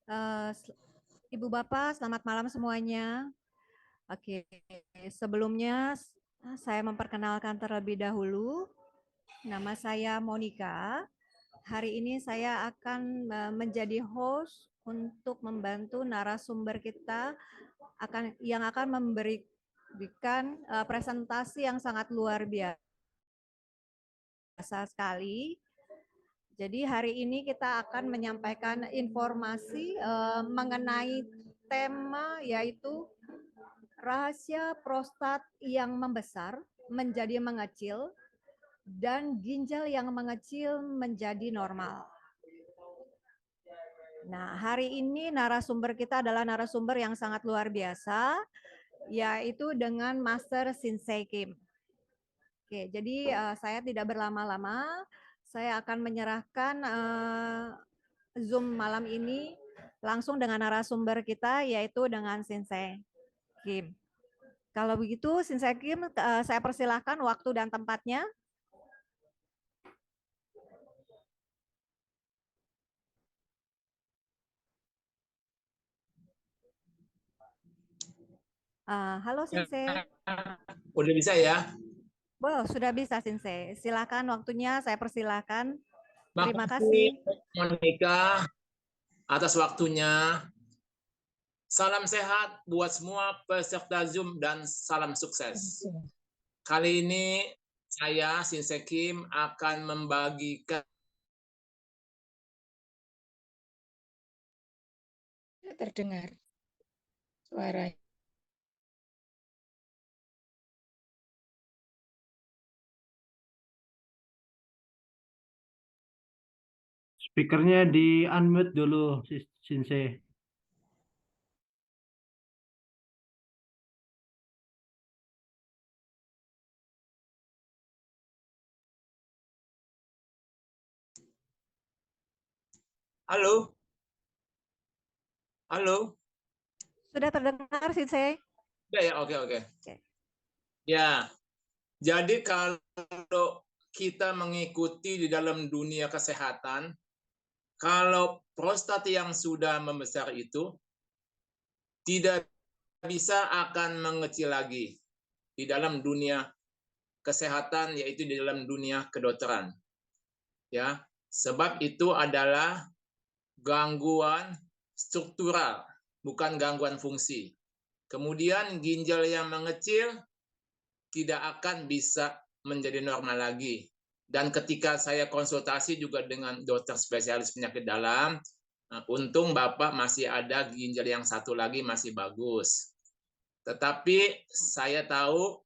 Eh, Ibu Bapak, selamat malam semuanya. Oke, sebelumnya saya memperkenalkan terlebih dahulu. Nama saya Monica. Hari ini saya akan menjadi host untuk membantu narasumber kita yang akan memberikan presentasi yang sangat luar biasa sekali. Jadi hari ini kita akan menyampaikan informasi mengenai tema yaitu rahasia prostat yang membesar menjadi mengecil dan ginjal yang mengecil menjadi normal. Nah, hari ini narasumber kita adalah narasumber yang sangat luar biasa, yaitu dengan Master Shinsei Kim. Oke, jadi saya tidak berlama-lama, saya akan menyerahkan Zoom malam ini langsung dengan narasumber kita, yaitu dengan Shinsei Kim. Kalau begitu, Shinsei Kim, saya persilahkan waktu dan tempatnya. Halo Shinsei. Udah bisa ya? Sudah bisa Shinsei. Silakan waktunya, saya persilahkan. Terima Makasih kasih. Monica atas waktunya. Salam sehat buat semua peserta Zoom dan salam sukses. Kali ini saya, Shinsei Kim, akan membagikan terdengar suara. Speakernya di unmute dulu, Shinsei. Halo? Halo? Sudah terdengar Shinsei? Ya, oke. Ya, jadi kalau kita mengikuti di dalam dunia kesehatan, kalau prostat yang sudah membesar itu tidak bisa akan mengecil lagi di dalam dunia kesehatan, yaitu di dalam dunia kedokteran. Ya, sebab itu adalah gangguan struktural, bukan gangguan fungsi. Kemudian ginjal yang mengecil tidak akan bisa menjadi normal lagi. Dan ketika saya konsultasi juga dengan dokter spesialis penyakit dalam, untung Bapak masih ada ginjal yang satu lagi masih bagus. Tetapi saya tahu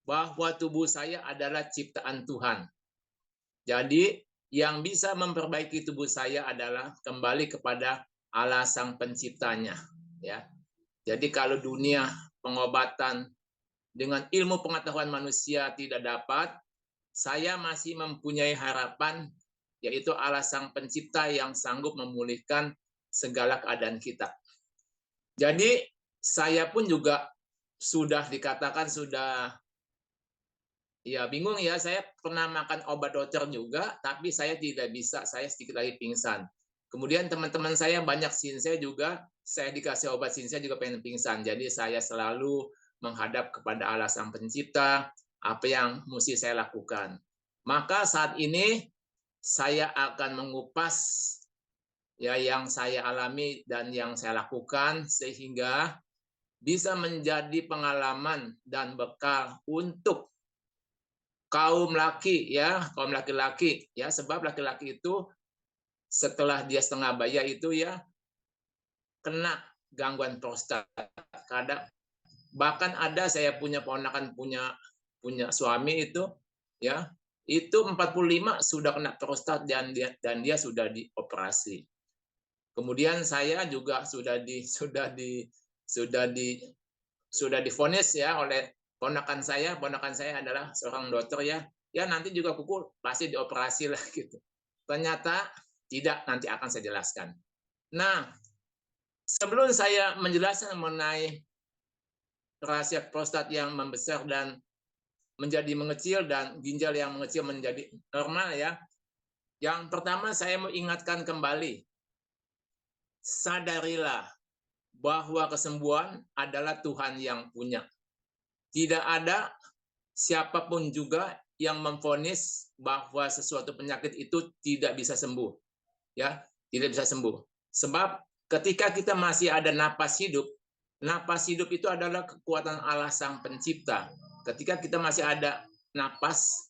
bahwa tubuh saya adalah ciptaan Tuhan. Jadi yang bisa memperbaiki tubuh saya adalah kembali kepada Allah Sang Penciptanya. Ya. Jadi kalau dunia pengobatan dengan ilmu pengetahuan manusia tidak dapat, saya masih mempunyai harapan, yaitu Allah Sang Pencipta yang sanggup memulihkan segala keadaan kita. Jadi saya pun juga sudah dikatakan sudah ya bingung ya, saya pernah makan obat dokter juga, tapi saya tidak bisa, saya sedikit lagi pingsan. Kemudian teman-teman saya banyak Shinsei juga, saya dikasih obat Shinsei juga pengen pingsan. Jadi saya selalu menghadap kepada Allah Sang Pencipta, apa yang mesti saya lakukan. Maka saat ini saya akan mengupas ya yang saya alami dan yang saya lakukan sehingga bisa menjadi pengalaman dan bekal untuk kaum laki-laki ya, sebab laki-laki itu setelah dia setengah baya itu ya kena gangguan prostat. Kadang bahkan ada saya punya ponakan punya suami itu ya, itu 45 sudah kena prostat dan dia sudah dioperasi. Kemudian saya juga sudah divonis ya oleh ponakan saya adalah seorang dokter ya. Ya nanti juga kuku pasti dioperasi lah gitu. Ternyata tidak, nanti akan saya jelaskan. Nah, sebelum saya menjelaskan mengenai rahasia prostat yang membesar dan menjadi mengecil dan ginjal yang mengecil menjadi normal ya. Yang pertama saya mau ingatkan kembali sadarilah bahwa kesembuhan adalah Tuhan yang punya. Tidak ada siapapun juga yang memvonis bahwa sesuatu penyakit itu tidak bisa sembuh. Ya, tidak bisa sembuh. Sebab ketika kita masih ada napas hidup itu adalah kekuatan Allah Sang Pencipta. Ketika kita masih ada napas,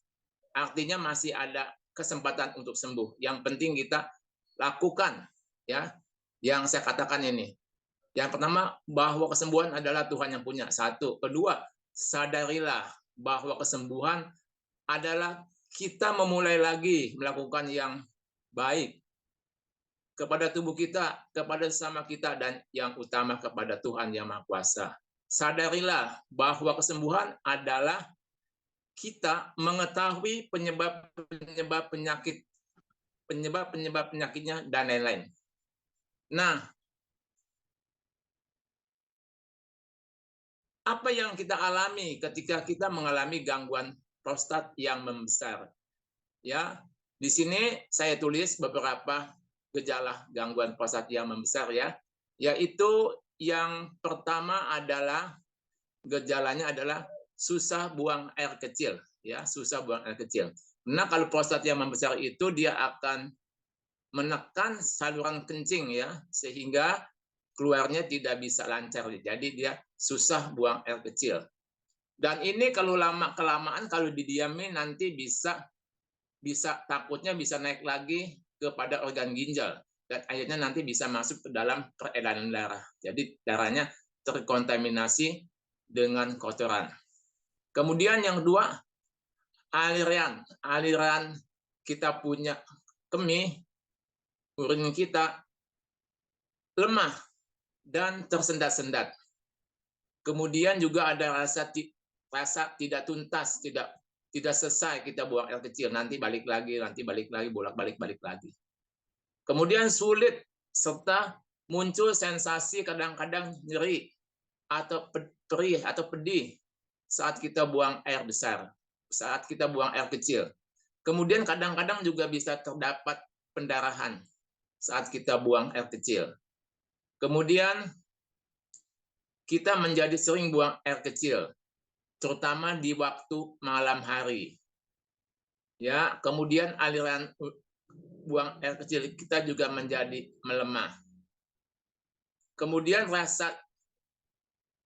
artinya masih ada kesempatan untuk sembuh. Yang penting kita lakukan, ya. Yang saya katakan ini. Yang pertama, bahwa kesembuhan adalah Tuhan yang punya. Satu. Kedua, sadarilah bahwa kesembuhan adalah kita memulai lagi melakukan yang baik kepada tubuh kita, kepada sesama kita, dan yang utama kepada Tuhan Yang Maha Kuasa. Sadarilah bahwa kesembuhan adalah kita mengetahui penyebab penyakitnya dan lain-lain. Nah, apa yang kita alami ketika kita mengalami gangguan prostat yang membesar? Ya, di sini saya tulis beberapa gejala gangguan prostat yang membesar, ya, yaitu yang pertama adalah gejalanya adalah susah buang air kecil, ya, susah buang air kecil. Nah, kalau prostat yang membesar itu dia akan menekan saluran kencing, ya, sehingga keluarnya tidak bisa lancar. Jadi dia susah buang air kecil. Dan ini kalau lama kelamaan kalau didiamin nanti bisa takutnya bisa naik lagi kepada organ ginjal dan akhirnya nanti bisa masuk ke dalam peredaran darah. Jadi darahnya terkontaminasi dengan kotoran. Kemudian yang kedua, aliran kita punya kemih, urin kita lemah dan tersendat-sendat. Kemudian juga ada rasa tidak tuntas, tidak selesai kita buang air kecil, nanti balik lagi, bolak-balik lagi. Kemudian sulit serta muncul sensasi kadang-kadang nyeri atau perih atau pedih saat kita buang air besar, saat kita buang air kecil. Kemudian kadang-kadang juga bisa terdapat pendarahan saat kita buang air kecil. Kemudian kita menjadi sering buang air kecil, terutama di waktu malam hari. Ya, kemudian aliran buang air kecil kita juga menjadi melemah. Kemudian rasa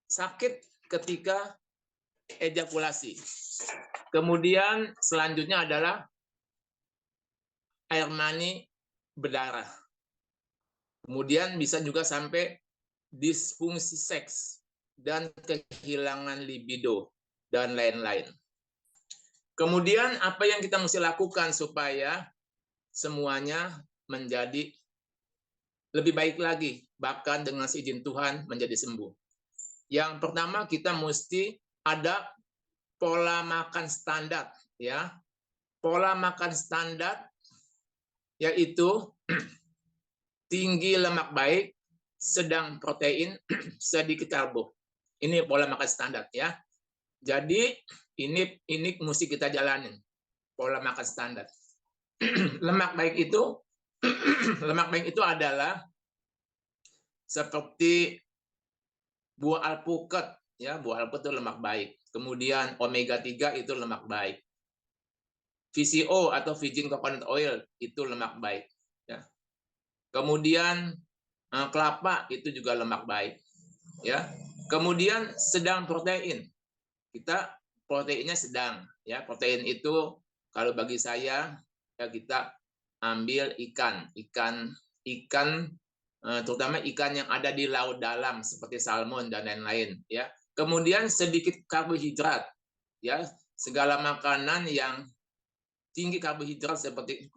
sakit ketika ejakulasi. Kemudian selanjutnya adalah air mani berdarah. Kemudian bisa juga sampai disfungsi seks dan kehilangan libido dan lain-lain. Kemudian apa yang kita mesti lakukan supaya semuanya menjadi lebih baik lagi, bahkan dengan seizin Tuhan menjadi sembuh. Yang pertama kita mesti ada pola makan standar, ya. Pola makan standar yaitu tinggi lemak baik, sedang protein, sedikit karbo. Ini pola makan standar, ya. Jadi ini mesti kita jalanin pola makan standar. Lemak baik itu adalah seperti buah alpukat, ya, buah alpukat itu lemak baik. Kemudian omega 3 itu lemak baik. VCO atau virgin coconut oil itu lemak baik, ya. Kemudian kelapa itu juga lemak baik, ya. Kemudian sedang protein. Kita proteinnya sedang, ya. Protein itu kalau bagi saya ya kita ambil ikan, terutama ikan yang ada di laut dalam seperti salmon dan lain-lain, ya. Kemudian sedikit karbohidrat, ya. Segala makanan yang tinggi karbohidrat seperti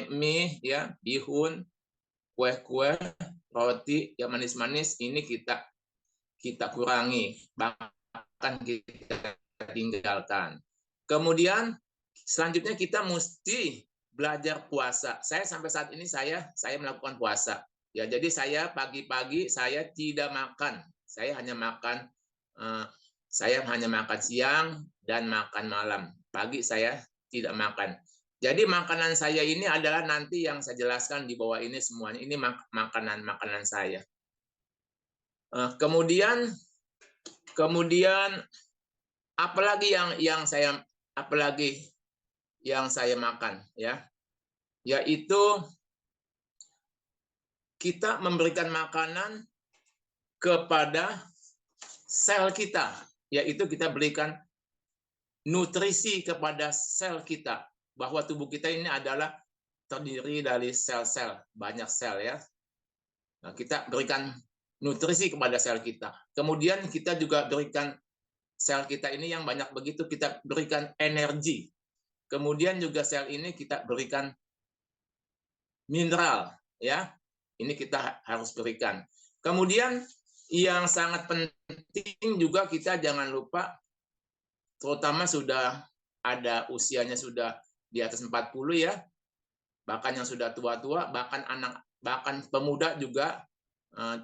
mie, ya, bihun, kue-kue, roti yang manis-manis ini kita kurangi, bahkan kita tinggalkan. Kemudian selanjutnya kita mesti belajar puasa. Saya sampai saat ini saya melakukan puasa. Ya, jadi saya pagi-pagi saya tidak makan. Saya hanya makan siang dan makan malam. Pagi saya tidak makan. Jadi makanan saya ini adalah nanti yang saya jelaskan di bawah ini semuanya. Ini makanan saya. Kemudian apalagi yang saya makan, ya, yaitu kita memberikan makanan kepada sel kita, yaitu kita berikan nutrisi kepada sel kita, bahwa tubuh kita ini adalah terdiri dari sel-sel, banyak sel, ya. Nah, kita berikan nutrisi kepada sel kita. Kemudian kita juga berikan sel kita ini yang banyak begitu, kita berikan energi. Kemudian juga sel ini kita berikan mineral, ya. Ini kita harus berikan. Kemudian yang sangat penting juga kita jangan lupa, terutama sudah ada usianya sudah di atas 40, ya. Bahkan yang sudah tua-tua, bahkan pemuda juga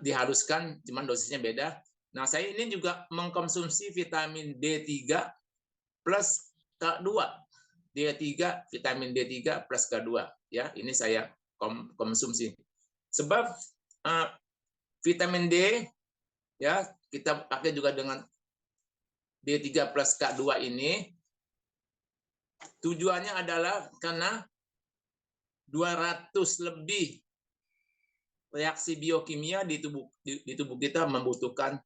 diharuskan, cuman dosisnya beda. Nah, saya ini juga mengkonsumsi vitamin D3 plus K2. D3, vitamin D3 plus K2, ya. Ini saya konsumsi. Sebab vitamin D, ya, kita pakai juga dengan D3 plus K2 ini tujuannya adalah karena 200 lebih reaksi biokimia di tubuh kita membutuhkan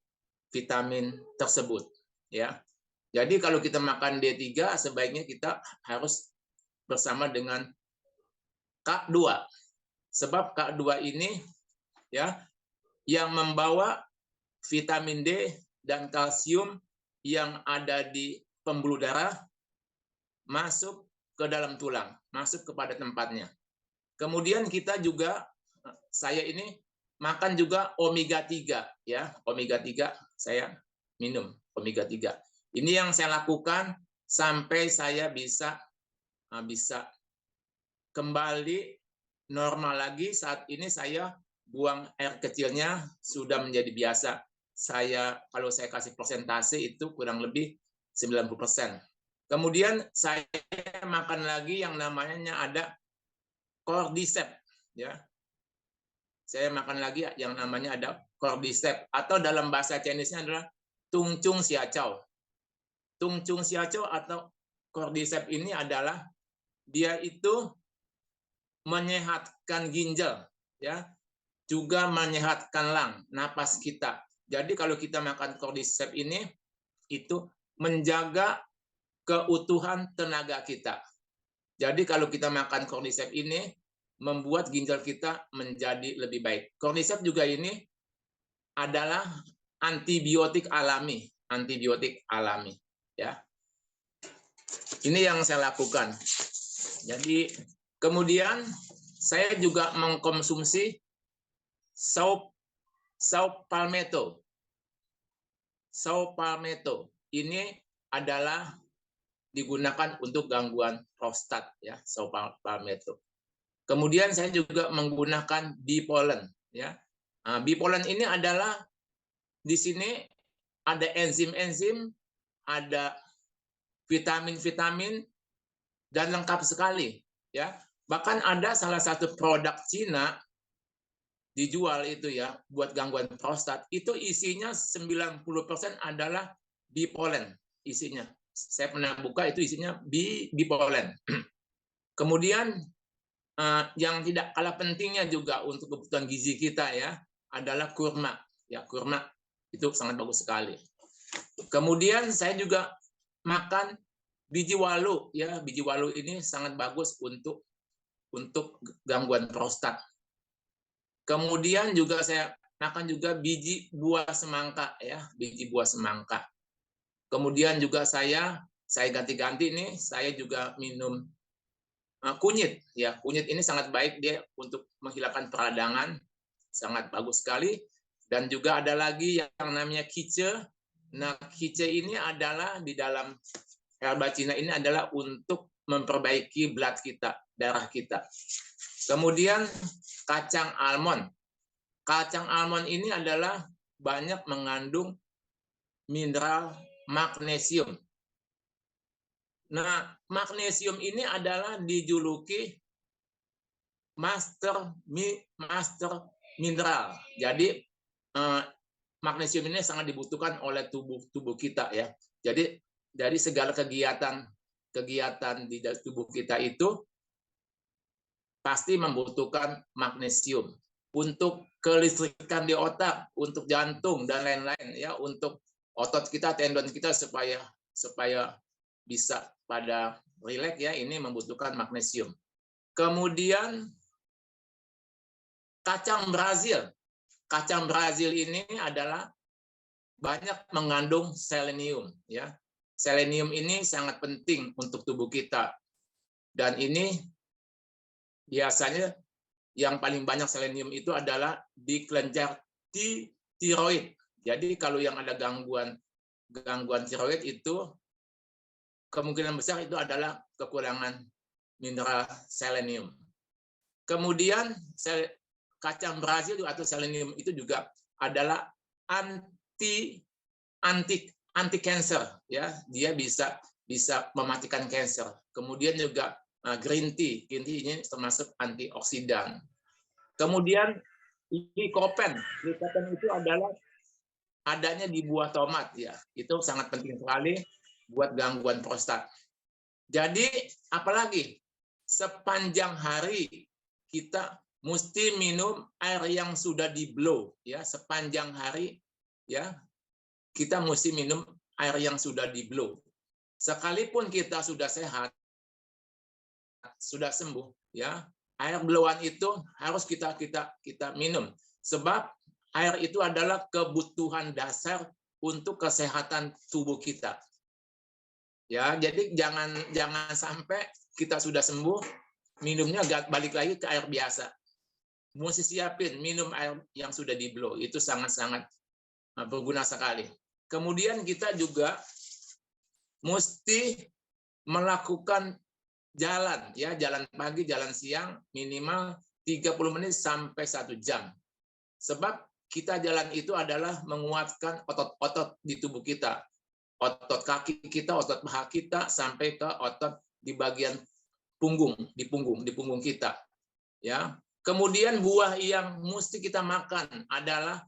vitamin tersebut, ya. Jadi kalau kita makan D3 sebaiknya kita harus bersama dengan K2. Sebab K2 ini, ya, yang membawa vitamin D dan kalsium yang ada di pembuluh darah masuk ke dalam tulang, masuk kepada tempatnya. Kemudian kita juga, saya ini makan juga omega 3, ya. Omega 3 saya minum omega 3. Ini yang saya lakukan sampai saya bisa kembali normal lagi. Saat ini saya buang air kecilnya sudah menjadi biasa. Kalau saya kasih persentase itu kurang lebih 90%. Kemudian saya makan lagi yang namanya ada cordyceps, ya. Saya makan lagi yang namanya ada cordyceps, atau dalam bahasa Chinese-nya adalah tungcung xiaoqiao. Tungcung xiaoqiao atau cordyceps ini adalah dia itu menyehatkan ginjal, ya, juga menyehatkan lang, napas kita. Jadi kalau kita makan cordyceps ini itu menjaga keutuhan tenaga kita. Jadi kalau kita makan cordyceps ini membuat ginjal kita menjadi lebih baik. Cordyceps juga ini adalah antibiotik alami, ya. Ini yang saya lakukan. Jadi kemudian saya juga mengkonsumsi sawo palmetto. Sawo palmetto ini adalah digunakan untuk gangguan prostat, ya, sawo palmetto. Kemudian saya juga menggunakan bee pollen, ya. Nah, bee pollen ini adalah di sini ada enzim-enzim, ada vitamin-vitamin, dan lengkap sekali, ya. Bahkan ada salah satu produk Cina dijual itu, ya, buat gangguan prostat. Itu isinya 90% adalah bee pollen isinya. Saya pernah buka, itu isinya bee pollen. Kemudian yang tidak kalah pentingnya juga untuk kebutuhan gizi kita, ya, adalah kurma. Ya, kurma itu sangat bagus sekali. Kemudian saya juga makan biji walu, ya. Biji walu ini sangat bagus untuk gangguan prostat. Kemudian juga saya makan juga biji buah semangka, ya, biji buah semangka. Kemudian juga saya ganti-ganti nih, saya juga minum kunyit, ya. Kunyit ini sangat baik, dia untuk menghilangkan peradangan, sangat bagus sekali. Dan juga ada lagi yang namanya kice. Nah, kice ini adalah di dalam herba Cina ini adalah untuk memperbaiki blood kita, darah kita. Kemudian kacang almond. Kacang almond ini adalah banyak mengandung mineral magnesium. Nah, magnesium ini adalah dijuluki master mineral. Jadi magnesium ini sangat dibutuhkan oleh tubuh kita ya. Jadi dari segala kegiatan di tubuh kita itu pasti membutuhkan magnesium untuk kelistrikan di otak, untuk jantung dan lain-lain ya, untuk otot kita, tendon kita supaya bisa pada rileks ya, ini membutuhkan magnesium. Kemudian kacang Brazil. Kacang Brazil ini adalah banyak mengandung selenium ya. Selenium ini sangat penting untuk tubuh kita. Dan ini biasanya yang paling banyak selenium itu adalah di kelenjar tiroid. Jadi kalau yang ada gangguan tiroid itu kemungkinan besar itu adalah kekurangan mineral selenium. Kemudian kacang Brazil atau selenium itu juga adalah anti cancer ya, dia bisa mematikan kanker. Kemudian juga green tea ini termasuk antioksidan. Kemudian lycopene itu adalah adanya di buah tomat ya, itu sangat penting sekali buat gangguan prostat. Jadi apalagi sepanjang hari kita mesti minum air yang sudah di blow ya, sepanjang hari ya kita mesti minum air yang sudah di blow. Sekalipun kita sudah sehat, sudah sembuh ya, air blowan itu harus kita minum, sebab air itu adalah kebutuhan dasar untuk kesehatan tubuh kita. Ya, jadi jangan sampai kita sudah sembuh minumnya balik lagi ke air biasa. Mesti siapin minum air yang sudah di blow, itu sangat-sangat berguna sekali. Kemudian kita juga mesti melakukan jalan ya, jalan pagi, jalan siang minimal 30 menit sampai 1 jam. Sebab kita jalan itu adalah menguatkan otot-otot di tubuh kita. Otot kaki kita, otot paha kita, sampai ke otot di bagian punggung, di punggung kita. Ya. Kemudian buah yang mesti kita makan adalah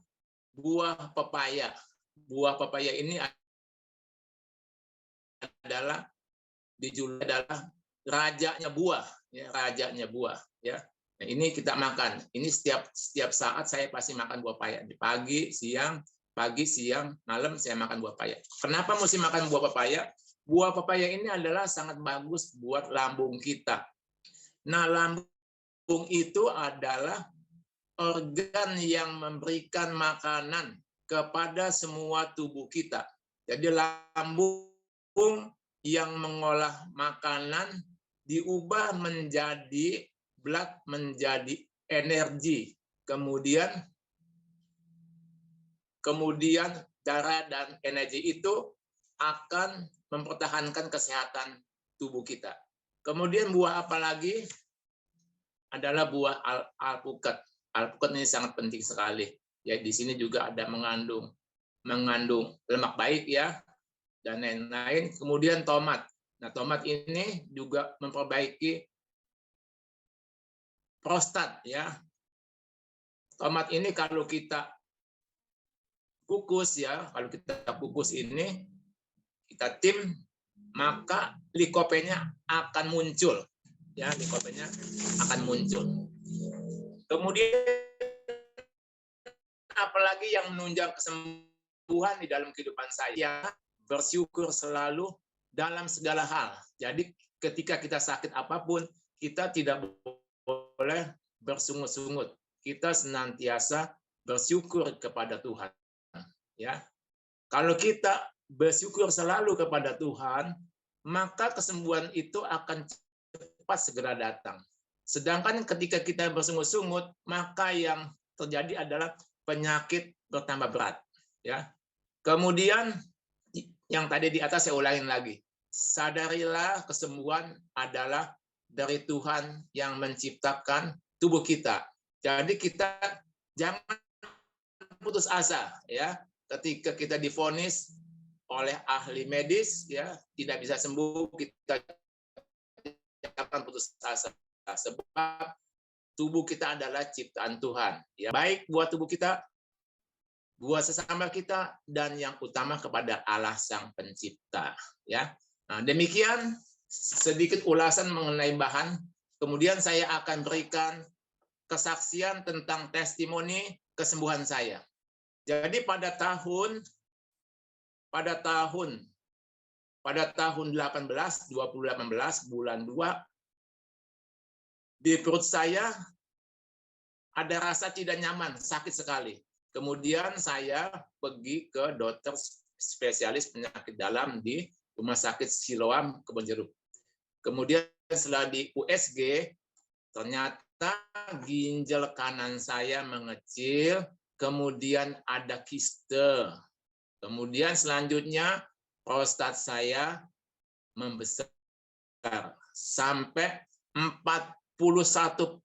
buah pepaya. Buah pepaya ini adalah dijuluki adalah rajanya buah, ya, rajanya buah. Ya. Nah, ini kita makan. Ini setiap saat saya pasti makan buah pepaya. Di pagi, siang, malam saya makan buah pepaya. Kenapa mesti makan buah pepaya? Buah pepaya ini adalah sangat bagus buat lambung kita. Nah, lambung itu adalah organ yang memberikan makanan kepada semua tubuh kita. Jadi lambung yang mengolah makanan diubah menjadi blood, menjadi energi. Kemudian darah dan energi itu akan mempertahankan kesehatan tubuh kita. Kemudian buah apa lagi? Adalah buah alpukat. Alpukat ini sangat penting sekali. Ya, di sini juga ada mengandung lemak baik ya, dan lain-lain. Kemudian tomat. Nah, tomat ini juga memperbaiki prostat ya. Tomat ini kalau kita kukus ya, kalau kita kukus ini, kita tim, maka likopennya akan muncul. Ya, likopennya akan muncul. Kemudian apalagi yang menunjang kesembuhan di dalam kehidupan saya, bersyukur selalu dalam segala hal. Jadi ketika kita sakit apapun, kita tidak boleh bersungut-sungut. Kita senantiasa bersyukur kepada Tuhan. Ya, kalau kita bersyukur selalu kepada Tuhan, maka kesembuhan itu akan cepat segera datang. Sedangkan ketika kita bersungut-sungut, maka yang terjadi adalah penyakit bertambah berat. Ya. Kemudian yang tadi di atas saya ulangin lagi. Sadarilah kesembuhan adalah dari Tuhan yang menciptakan tubuh kita. Jadi kita jangan putus asa ya. Ketika kita divonis oleh ahli medis, ya tidak bisa sembuh, kita jangan putus asa, sebab tubuh kita adalah ciptaan Tuhan, ya baik buat tubuh kita, buat sesama kita, dan yang utama kepada Allah Sang Pencipta, ya. Nah, demikian sedikit ulasan mengenai bahan. Kemudian saya akan berikan kesaksian tentang testimoni kesembuhan saya. Jadi pada tahun 2018 bulan 2, di perut saya ada rasa tidak nyaman, sakit sekali. Kemudian saya pergi ke dokter spesialis penyakit dalam di Rumah Sakit Siloam Kebonjeruk. Kemudian setelah di USG, ternyata ginjal kanan saya mengecil, kemudian ada kiste. Kemudian selanjutnya prostat saya membesar sampai 41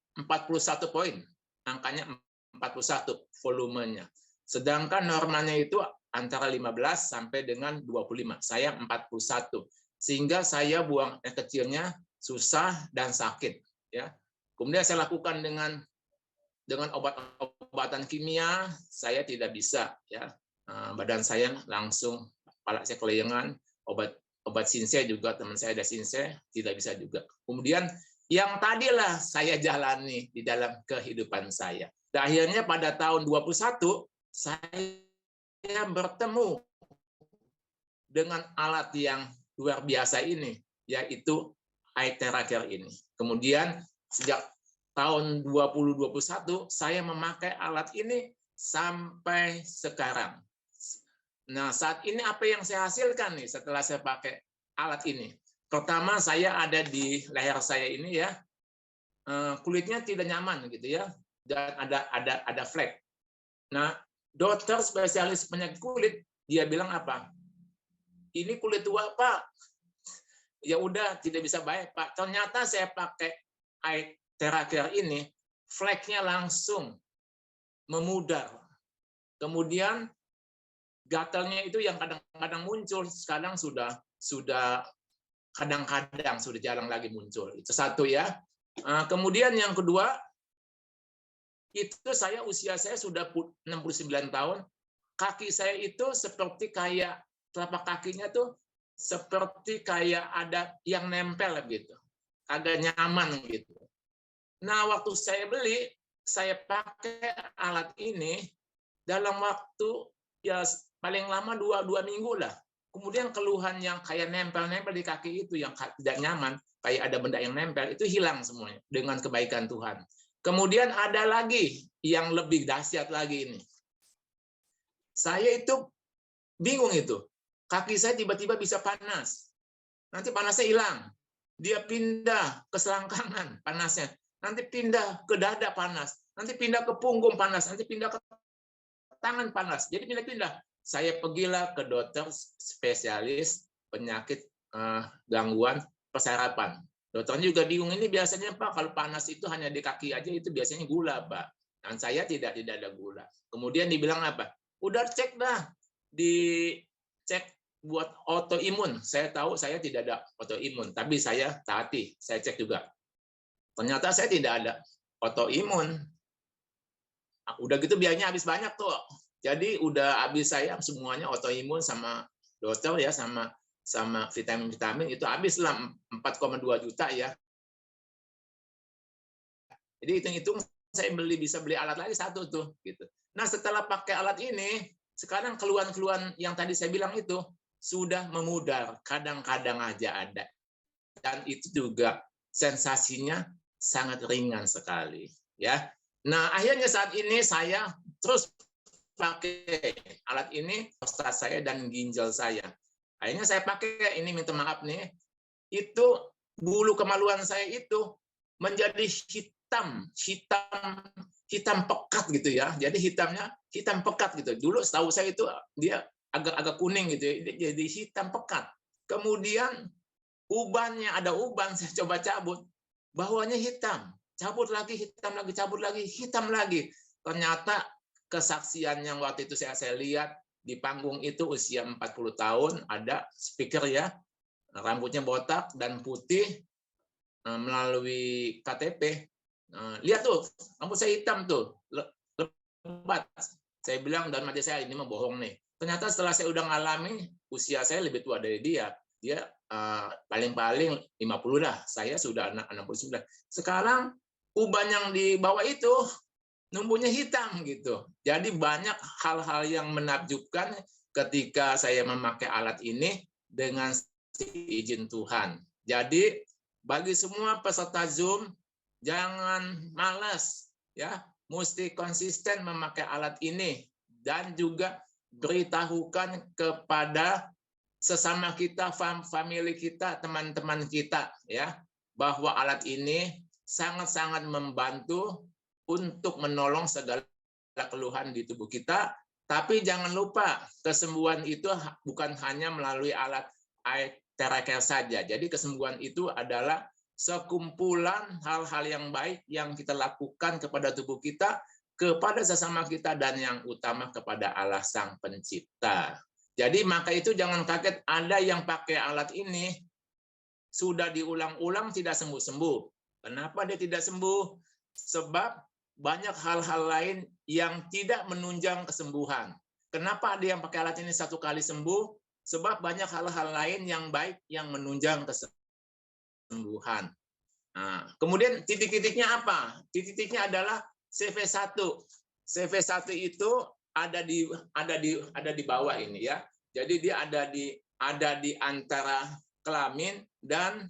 poin. Angkanya 41 volumenya. Sedangkan normalnya itu antara 15 sampai dengan 25. Saya 41. Sehingga saya buang air kecilnya susah dan sakit, ya. Kemudian saya lakukan dengan obat-obatan kimia, saya tidak bisa, ya. Badan saya langsung, kepala saya kelayangan, obat sinse juga, teman saya ada sinse, tidak bisa juga. Kemudian yang tadilah saya jalani di dalam kehidupan saya. Dan akhirnya pada tahun 21, saya bertemu dengan alat yang luar biasa ini, yaitu iTheraCare ini. Kemudian sejak tahun 2021, saya memakai alat ini sampai sekarang. Nah, saat ini apa yang saya hasilkan nih setelah saya pakai alat ini? Pertama, saya ada di leher saya ini, ya, kulitnya tidak nyaman gitu, ya, dan ada flek. Nah, dokter spesialis penyakit kulit dia bilang apa? Ini kulit tua, Pak. Ya udah, tidak bisa baik, Pak. Ternyata saya pakai iTheraCare ini, fleknya langsung memudar. Kemudian gatalnya itu yang kadang-kadang muncul, sekarang sudah kadang-kadang sudah jarang lagi muncul. Itu satu, ya. Kemudian yang kedua, itu usia saya sudah 69 tahun, kaki saya itu seperti kayak telapak kakinya tuh seperti kayak ada yang nempel gitu, agak nyaman gitu. Nah, waktu saya beli, saya pakai alat ini dalam waktu ya paling lama 2 minggu lah. Kemudian keluhan yang kayak nempel-nempel di kaki itu yang tidak nyaman, kayak ada benda yang nempel, itu hilang semuanya dengan kebaikan Tuhan. Kemudian ada lagi yang lebih dahsyat lagi ini. Saya itu bingung itu. Kaki saya tiba-tiba bisa panas. Nanti panasnya hilang. Dia pindah ke selangkangan panasnya. Nanti pindah ke dada panas. Nanti pindah ke punggung panas. Nanti pindah ke tangan panas. Jadi pindah-pindah. Saya pergilah ke dokter spesialis penyakit gangguan persarapan. Dokternya juga bingung, ini biasanya Pak, kalau panas itu hanya di kaki aja, itu biasanya gula, Pak. Dan saya tidak ada gula. Kemudian dibilang apa? Udah cek dah. Dicek buat autoimun. Saya tahu saya tidak ada autoimun, tapi saya taati, saya cek juga. Ternyata saya tidak ada autoimun. Udah gitu biayanya habis banyak tuh. Jadi udah habis saya semuanya autoimun sama dokter, ya, sama vitamin itu habislah 4,2 juta, ya. Jadi hitung-hitung saya bisa beli alat lagi satu tuh gitu. Nah, setelah pakai alat ini, sekarang keluhan-keluhan yang tadi saya bilang itu sudah memudar, kadang-kadang aja ada. Dan itu juga sensasinya sangat ringan sekali, ya. Nah, akhirnya saat ini saya terus pakai alat ini, prostat saya dan ginjal saya. Akhirnya saya pakai ini, minta maaf nih, itu bulu kemaluan saya itu menjadi hitam pekat gitu, ya. Jadi hitamnya hitam pekat gitu. Dulu setahu saya itu dia agak kuning gitu, ya. Jadi hitam pekat. Kemudian ubannya, ada uban, saya coba cabut, bawahnya hitam, cabut lagi, hitam lagi, cabut lagi, hitam lagi. Ternyata kesaksian yang waktu itu saya lihat di panggung itu usia 40 tahun, ada speaker ya, rambutnya botak dan putih melalui KTP. Lihat tuh, rambut saya hitam tuh, lebat. Saya bilang dalam hati saya, ini mah bohong nih. Ternyata setelah saya udah ngalamin, usia saya lebih tua dari dia. Dia paling-paling 50 dah, saya sudah 69. Sekarang uban yang di bawah itu numbuhnya hitam gitu. Jadi banyak hal-hal yang menakjubkan ketika saya memakai alat ini dengan izin Tuhan. Jadi bagi semua peserta Zoom, jangan malas ya, mesti konsisten memakai alat ini dan juga beritahukan kepada sesama kita, family kita, teman-teman kita ya, bahwa alat ini sangat-sangat membantu untuk menolong segala keluhan di tubuh kita. Tapi jangan lupa, kesembuhan itu bukan hanya melalui alat Theracare saja. Jadi kesembuhan itu adalah sekumpulan hal-hal yang baik yang kita lakukan kepada tubuh kita, kepada sesama kita, dan yang utama kepada Allah Sang Pencipta. Jadi maka itu jangan kaget ada yang pakai alat ini sudah diulang-ulang tidak sembuh-sembuh. Kenapa dia tidak sembuh? Sebab banyak hal-hal lain yang tidak menunjang kesembuhan. Kenapa ada yang pakai alat ini satu kali sembuh? Sebab banyak hal-hal lain yang baik yang menunjang kesembuhan. Nah, kemudian titik-titiknya apa? Titik-titiknya adalah CV1. CV1 itu ada di bawah ini ya. Jadi dia ada di antara kelamin dan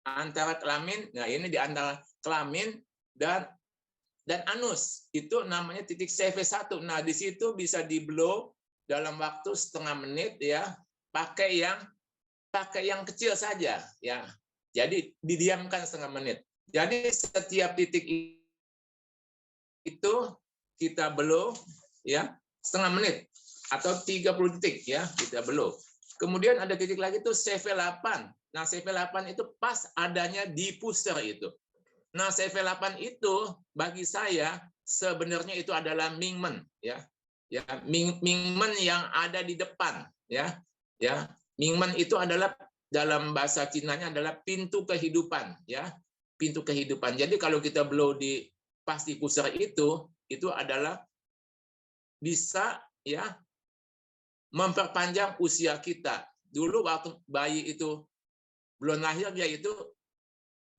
antara kelamin. Nah, ini di antara kelamin dan anus. Itu namanya titik CV1. Nah, di situ bisa di-blow dalam waktu setengah menit ya. Pakai yang kecil saja ya. Jadi didiamkan setengah menit. Jadi setiap titik itu kita blow ya setengah menit atau 30 titik ya kita blow. Kemudian ada titik lagi itu CV8. Nah, CV8 itu pas adanya di pusher itu. Nah, CV8 itu bagi saya sebenarnya itu adalah Mingmen ya. Ya, Mingmen yang ada di depan ya. Ya, Mingmen itu adalah dalam bahasa Cinanya adalah pintu kehidupan ya. Pintu kehidupan. Jadi kalau kita blow di pas di pusher itu adalah bisa ya memperpanjang usia kita. Dulu waktu bayi itu belum lahir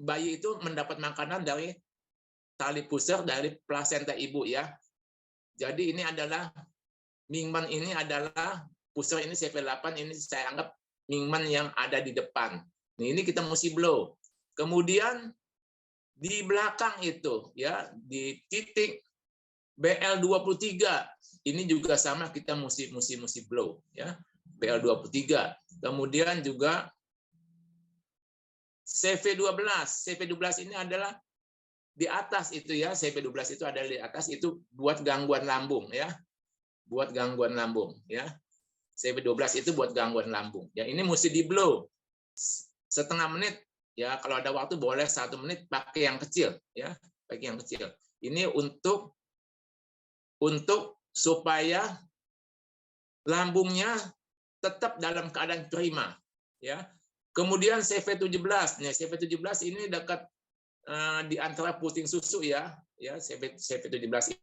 bayi itu mendapat makanan dari tali pusar dari plasenta ibu ya. Jadi ini adalah Mingmen ini adalah pusar ini CV8 ini saya anggap Mingmen yang ada di depan. Nah, ini kita mesti blow. Kemudian di belakang itu ya di titik BL23 ini juga sama kita mesti blow ya. BL23. Kemudian juga CV12. CV12 ini adalah di atas itu ya, CV12 itu ada di atas itu buat gangguan lambung ya. Buat gangguan lambung ya. CV12 itu buat gangguan lambung. Ya, ini mesti di blow. Setengah menit ya, kalau ada waktu boleh 1 menit pakai yang kecil ya, pakai yang kecil. Ini untuk supaya lambungnya tetap dalam keadaan prima ya. Kemudian CV17. Nah, CV17 ini dekat di antara puting susu ya. Ya, CV17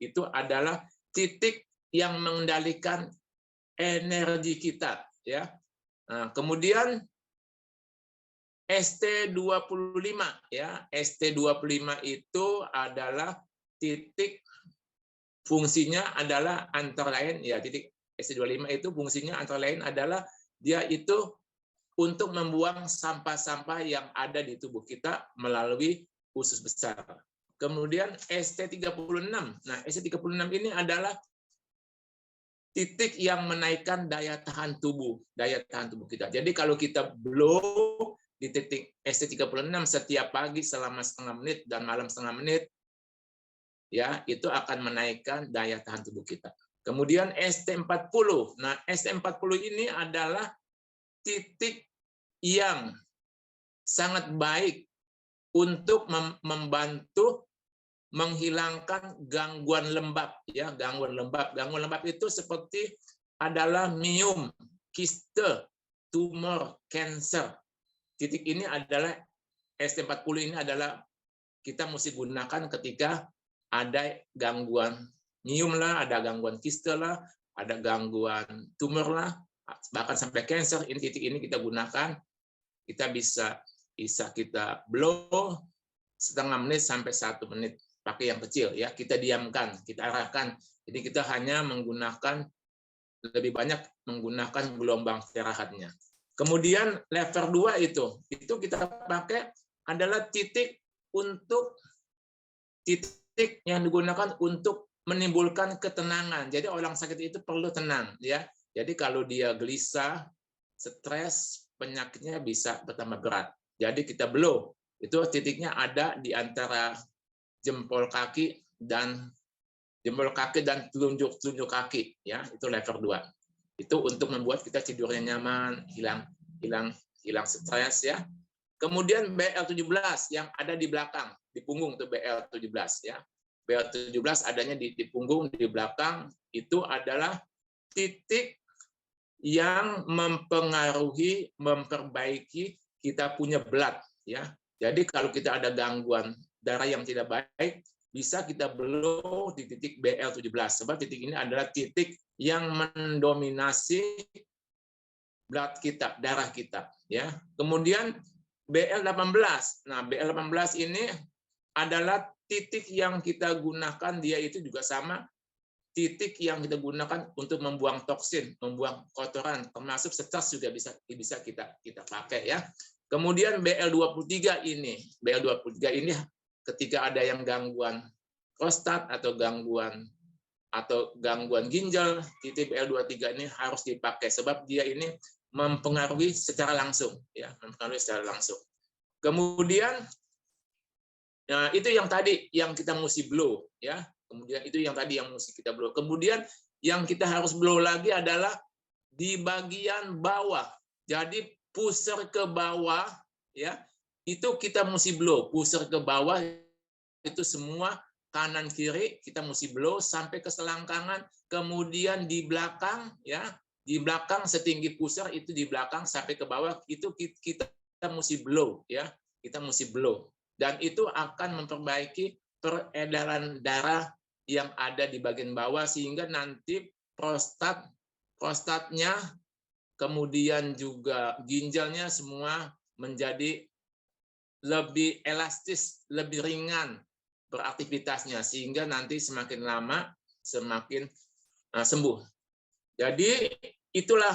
itu adalah titik yang mengendalikan energi kita ya. Nah, kemudian ST25 ya. ST25 itu adalah titik fungsinya adalah antara lain ya, titik ST25 itu fungsinya antara lain adalah dia itu untuk membuang sampah-sampah yang ada di tubuh kita melalui usus besar. Kemudian ST36. Nah, ST36 ini adalah titik yang menaikkan daya tahan tubuh kita. Jadi kalau kita blow di titik ST36 setiap pagi selama setengah menit dan malam setengah menit, ya itu akan menaikkan daya tahan tubuh kita. Kemudian ST40. Nah, ST40 ini adalah titik yang sangat baik untuk membantu menghilangkan gangguan lembab, ya, gangguan lembab. Gangguan lembab itu seperti adalah myom, kiste, tumor, cancer. Titik ini adalah ST40 ini adalah kita mesti gunakan ketika ada gangguan myom lah, ada gangguan kiste lah, ada gangguan tumor lah, bahkan sampai cancer. Ini titik ini kita gunakan. Kita bisa kita blow setengah menit sampai 1 menit. Pakai yang kecil, ya, kita diamkan, kita arahkan. Jadi kita hanya menggunakan, lebih banyak menggunakan gelombang istirahatnya. Kemudian level 2 itu kita pakai adalah titik yang digunakan untuk menimbulkan ketenangan. Jadi orang sakit itu perlu tenang, ya. Jadi kalau dia gelisah, stres, penyakitnya bisa bertambah berat. Jadi kita blow. Itu titiknya ada di antara jempol kaki dan telunjuk kaki, ya, itu level 2. Itu untuk membuat kita tidurnya nyaman, hilang stres, ya. Kemudian BL17 yang ada di belakang, di punggung, itu BL17, ya. BL17 adanya di punggung, di belakang, itu adalah titik yang memperbaiki kita punya blood, ya. Jadi kalau kita ada gangguan darah yang tidak baik, bisa kita blow di titik BL17. Sebab titik ini adalah titik yang mendominasi blood kita, darah kita, ya. Kemudian BL18. Nah, BL18 ini adalah titik yang kita gunakan, dia itu juga sama titik yang kita gunakan untuk membuang toksin, membuang kotoran, termasuk stres juga bisa kita pakai, ya. Kemudian BL23 ini ketika ada yang gangguan prostat atau gangguan ginjal, titik BL23 ini harus dipakai sebab dia ini mempengaruhi secara langsung, ya, mempengaruhi secara langsung. Kemudian itu yang tadi yang kita mesti blow, ya. Kemudian itu yang tadi yang mesti kita blow. Kemudian yang kita harus blow lagi adalah di bagian bawah. Jadi pusar ke bawah, ya. Itu kita mesti blow, pusar ke bawah itu semua kanan kiri kita mesti blow sampai ke selangkangan, kemudian di belakang, ya, di belakang setinggi pusar itu di belakang sampai ke bawah itu kita mesti blow, ya, kita mesti blow, dan itu akan memperbaiki peredaran darah yang ada di bagian bawah sehingga nanti prostatnya kemudian juga ginjalnya semua menjadi lebih elastis, lebih ringan beraktivitasnya, sehingga nanti semakin lama semakin sembuh. Jadi itulah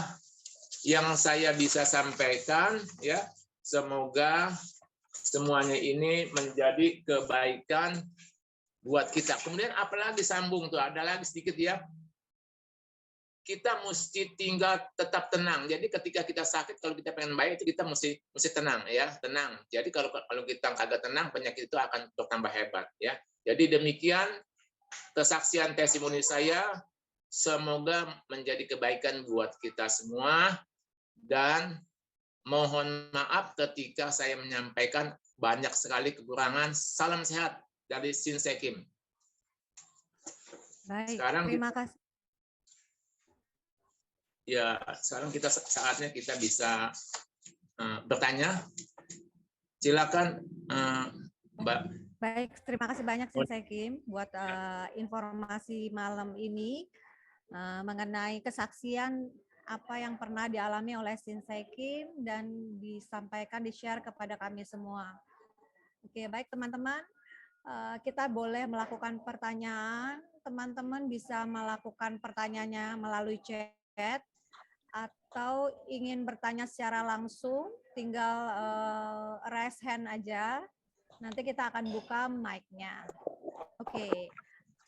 yang saya bisa sampaikan, ya. Semoga semuanya ini menjadi kebaikan buat kita. Kemudian apalagi sambung tuh, ada lagi sedikit, ya. Kita mesti tinggal tetap tenang. Jadi ketika kita sakit, kalau kita pengen baik itu kita mesti tenang, ya, tenang. Jadi kalau kita kagak tenang, penyakit itu akan bertambah hebat, ya. Jadi demikian kesaksian testimoni saya, semoga menjadi kebaikan buat kita semua, dan mohon maaf ketika saya menyampaikan banyak sekali kekurangan. Salam sehat dari Shinsei Kim. Baik, Sekarang terima kasih. Ya, sekarang saatnya kita bisa bertanya. Silakan, Mbak. Baik, terima kasih banyak Shinsei Kim buat informasi malam ini mengenai kesaksian apa yang pernah dialami oleh Shinsei Kim dan disampaikan, di-share kepada kami semua. Oke, baik teman-teman, kita boleh melakukan pertanyaan. Teman-teman bisa melakukan pertanyaannya melalui chat, atau ingin bertanya secara langsung, tinggal raise hand aja. Nanti kita akan buka mic-nya. Oke.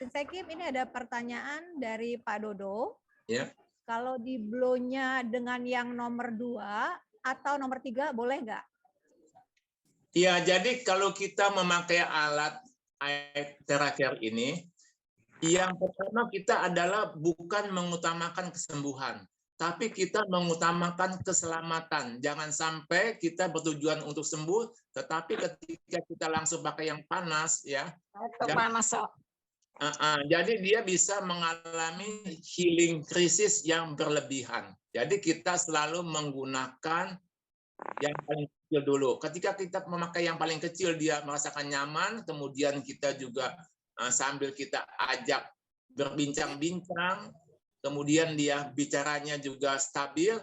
Shinsei Kim, ini ada pertanyaan dari Pak Dodo. Ya. Kalau di blow-nya dengan yang nomor 2 atau nomor 3 boleh nggak? Ya, jadi kalau kita memakai alat Theracare ini, yang pertama kita adalah bukan mengutamakan kesembuhan. tapi kita mengutamakan keselamatan. Jangan sampai kita bertujuan untuk sembuh, tetapi ketika kita langsung pakai yang panas, ya, jadi dia bisa mengalami healing krisis yang berlebihan. Jadi kita selalu menggunakan yang paling kecil dulu. Ketika kita memakai yang paling kecil, dia merasakan nyaman, kemudian kita juga sambil kita ajak berbincang-bincang, kemudian dia bicaranya juga stabil,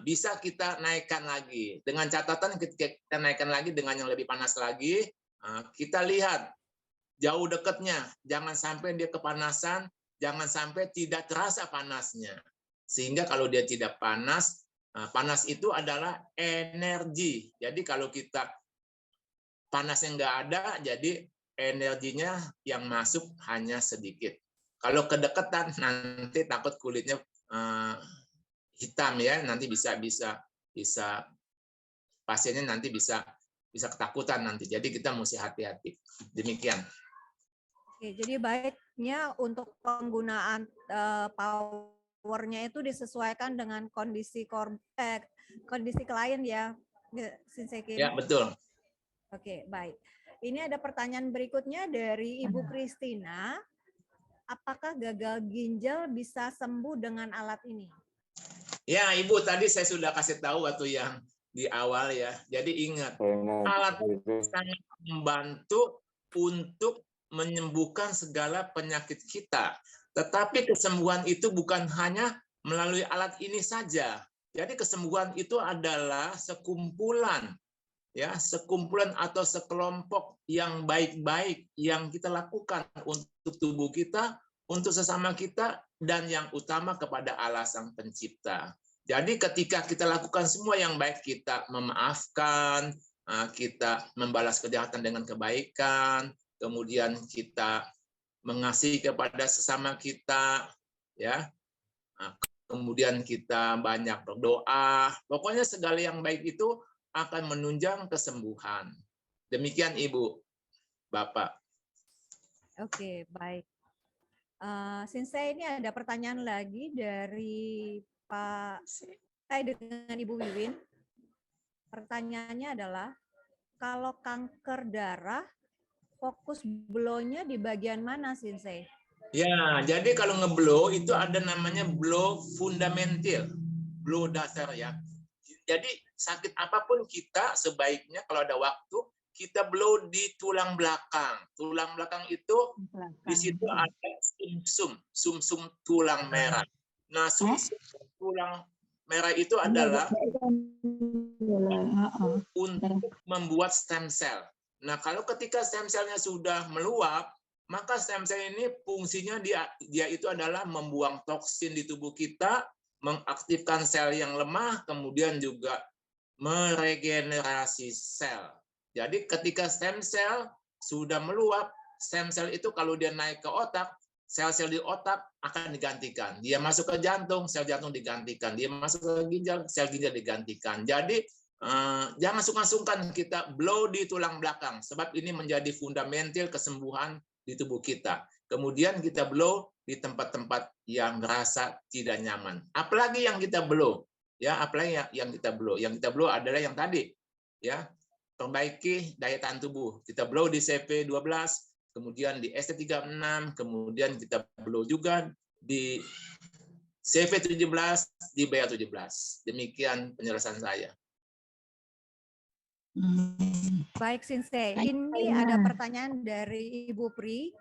bisa kita naikkan lagi. Dengan catatan ketika kita naikkan lagi dengan yang lebih panas lagi, kita lihat jauh dekatnya, jangan sampai dia kepanasan, jangan sampai tidak terasa panasnya. Sehingga kalau dia tidak panas, panas itu adalah energi. Jadi kalau kita panasnya nggak ada, jadi energinya yang masuk hanya sedikit. Kalau kedekatan nanti takut kulitnya hitam ya, nanti bisa pasiennya nanti bisa ketakutan nanti. Jadi kita mesti hati-hati. Demikian. Oke, jadi baiknya untuk penggunaan powernya itu disesuaikan dengan kondisi klien ya, Sensei Kim. Ya, betul. Oke, baik. Ini ada pertanyaan berikutnya dari Ibu Kristina. Apakah gagal ginjal bisa sembuh dengan alat ini? Ya, Ibu, tadi saya sudah kasih tahu waktu yang di awal ya. Jadi ingat, alat ini sangat membantu untuk menyembuhkan segala penyakit kita. Tetapi kesembuhan itu bukan hanya melalui alat ini saja. Jadi kesembuhan itu adalah sekumpulan atau sekelompok yang baik-baik yang kita lakukan untuk tubuh kita, untuk sesama kita, dan yang utama kepada Allah Sang Pencipta. Jadi ketika kita lakukan semua yang baik, kita memaafkan, kita membalas kejahatan dengan kebaikan, kemudian kita mengasihi kepada sesama kita, ya. Kemudian kita banyak berdoa. Pokoknya segala yang baik itu akan menunjang kesembuhan. Demikian Ibu, Bapak. Oke, baik. Sensei, ini ada pertanyaan lagi dari dengan Ibu Wiwin. Pertanyaannya adalah, kalau kanker darah, fokus blow-nya di bagian mana, Sensei? Ya, jadi kalau ngeblow itu ada namanya blow fundamental, blow dasar ya. Jadi sakit apapun kita sebaiknya kalau ada waktu kita blow di tulang belakang. Tulang belakang itu di situ ada sumsum tulang merah. Nah, sumsum tulang merah itu adalah untuk membuat stem cell. Nah, kalau ketika stem cell-nya sudah meluap, maka stem cell ini fungsinya dia itu adalah membuang toksin di tubuh kita, mengaktifkan sel yang lemah, kemudian juga meregenerasi sel. Jadi ketika stem cell sudah meluap, stem cell itu kalau dia naik ke otak, sel-sel di otak akan digantikan. Dia masuk ke jantung, sel jantung digantikan. Dia masuk ke ginjal, sel ginjal digantikan. Jadi jangan sungkan-sungkan kita blow di tulang belakang, sebab ini menjadi fundamental kesembuhan di tubuh kita. Kemudian kita blow di tempat-tempat yang merasa tidak nyaman. Apalagi yang kita blow, ya, apalagi yang kita blow. Yang kita blow adalah yang tadi, ya, perbaiki daya tahan tubuh. Kita blow di CP12, kemudian di ST36, kemudian kita blow juga di CV17, di BA17. Demikian penjelasan saya. Baik, Sensei. Ini ada pertanyaan dari Ibu Pri.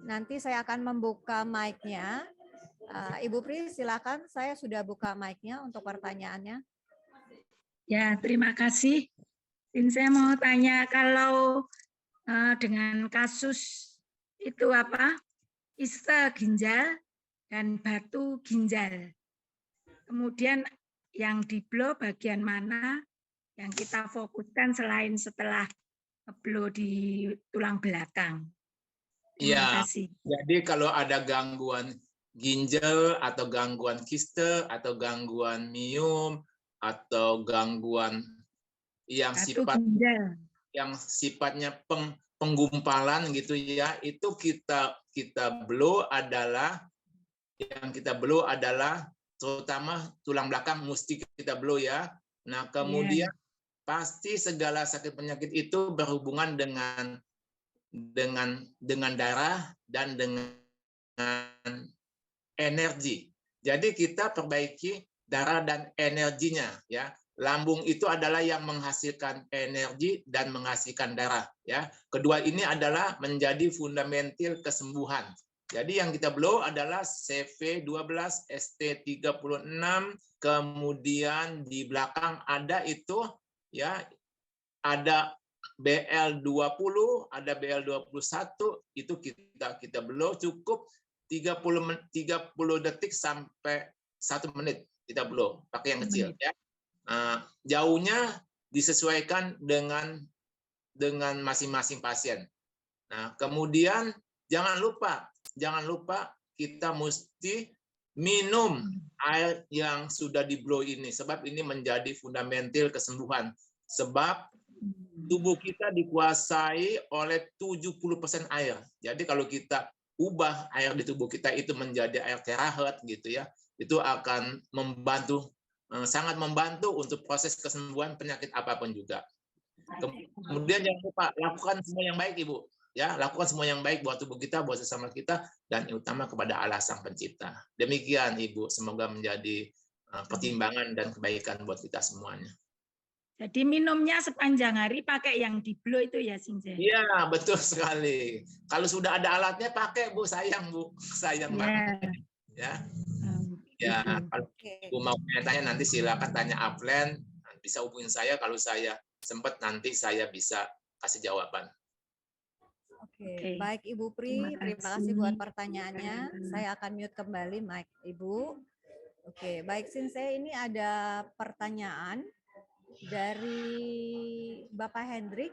Nanti saya akan membuka mic-nya. Ibu Pri, silakan. Saya sudah buka mic-nya untuk pertanyaannya. Ya, terima kasih. Saya mau tanya, kalau dengan kasus itu apa? Iste ginjal dan batu ginjal. Kemudian yang di blow bagian mana yang kita fokuskan selain setelah blow di tulang belakang? Iya, jadi kalau ada gangguan ginjal atau gangguan kiste atau gangguan miom atau gangguan yang sifatnya penggumpalan gitu ya, itu kita blow adalah terutama tulang belakang mesti kita blow ya. Nah, kemudian pasti segala sakit penyakit itu berhubungan dengan darah dan dengan energi. Jadi kita perbaiki darah dan energinya ya. Lambung itu adalah yang menghasilkan energi dan menghasilkan darah ya. Kedua ini adalah menjadi fundamental kesembuhan. Jadi yang kita blow adalah CV12, ST36, kemudian di belakang ada itu ya, ada BL20, ada BL21, itu kita blow cukup 30 detik sampai 1 menit kita blow pakai yang kecil ya. Jauhnya disesuaikan dengan masing-masing pasien. Nah, kemudian jangan lupa kita mesti minum air yang sudah di blow ini, sebab ini menjadi fundamental kesembuhan. Sebab tubuh kita dikuasai oleh 70% air. Jadi kalau kita ubah air di tubuh kita itu menjadi air terahet gitu ya, itu akan sangat membantu untuk proses kesembuhan penyakit apapun juga. Kemudian jangan lupa lakukan semua yang baik, Ibu. Ya, lakukan semua yang baik buat tubuh kita, buat sesama kita, dan utama kepada Allah Sang Pencipta. Demikian, Ibu. Semoga menjadi pertimbangan dan kebaikan buat kita semuanya. Jadi minumnya sepanjang hari pakai yang di blow itu ya, Sinse? Iya, betul sekali. Kalau sudah ada alatnya pakai, Bu. Sayang, Bu. Sayang banget. Ya. Ya, kalau Ibu mau tanya nanti silakan tanya offline. Bisa hubungin saya, kalau saya sempat nanti saya bisa kasih jawaban. Oke, baik Ibu Pri, terima kasih buat pertanyaannya. Saya akan mute kembali mic Ibu. Oke, baik Sinse, ini ada pertanyaan dari Bapak Hendrik.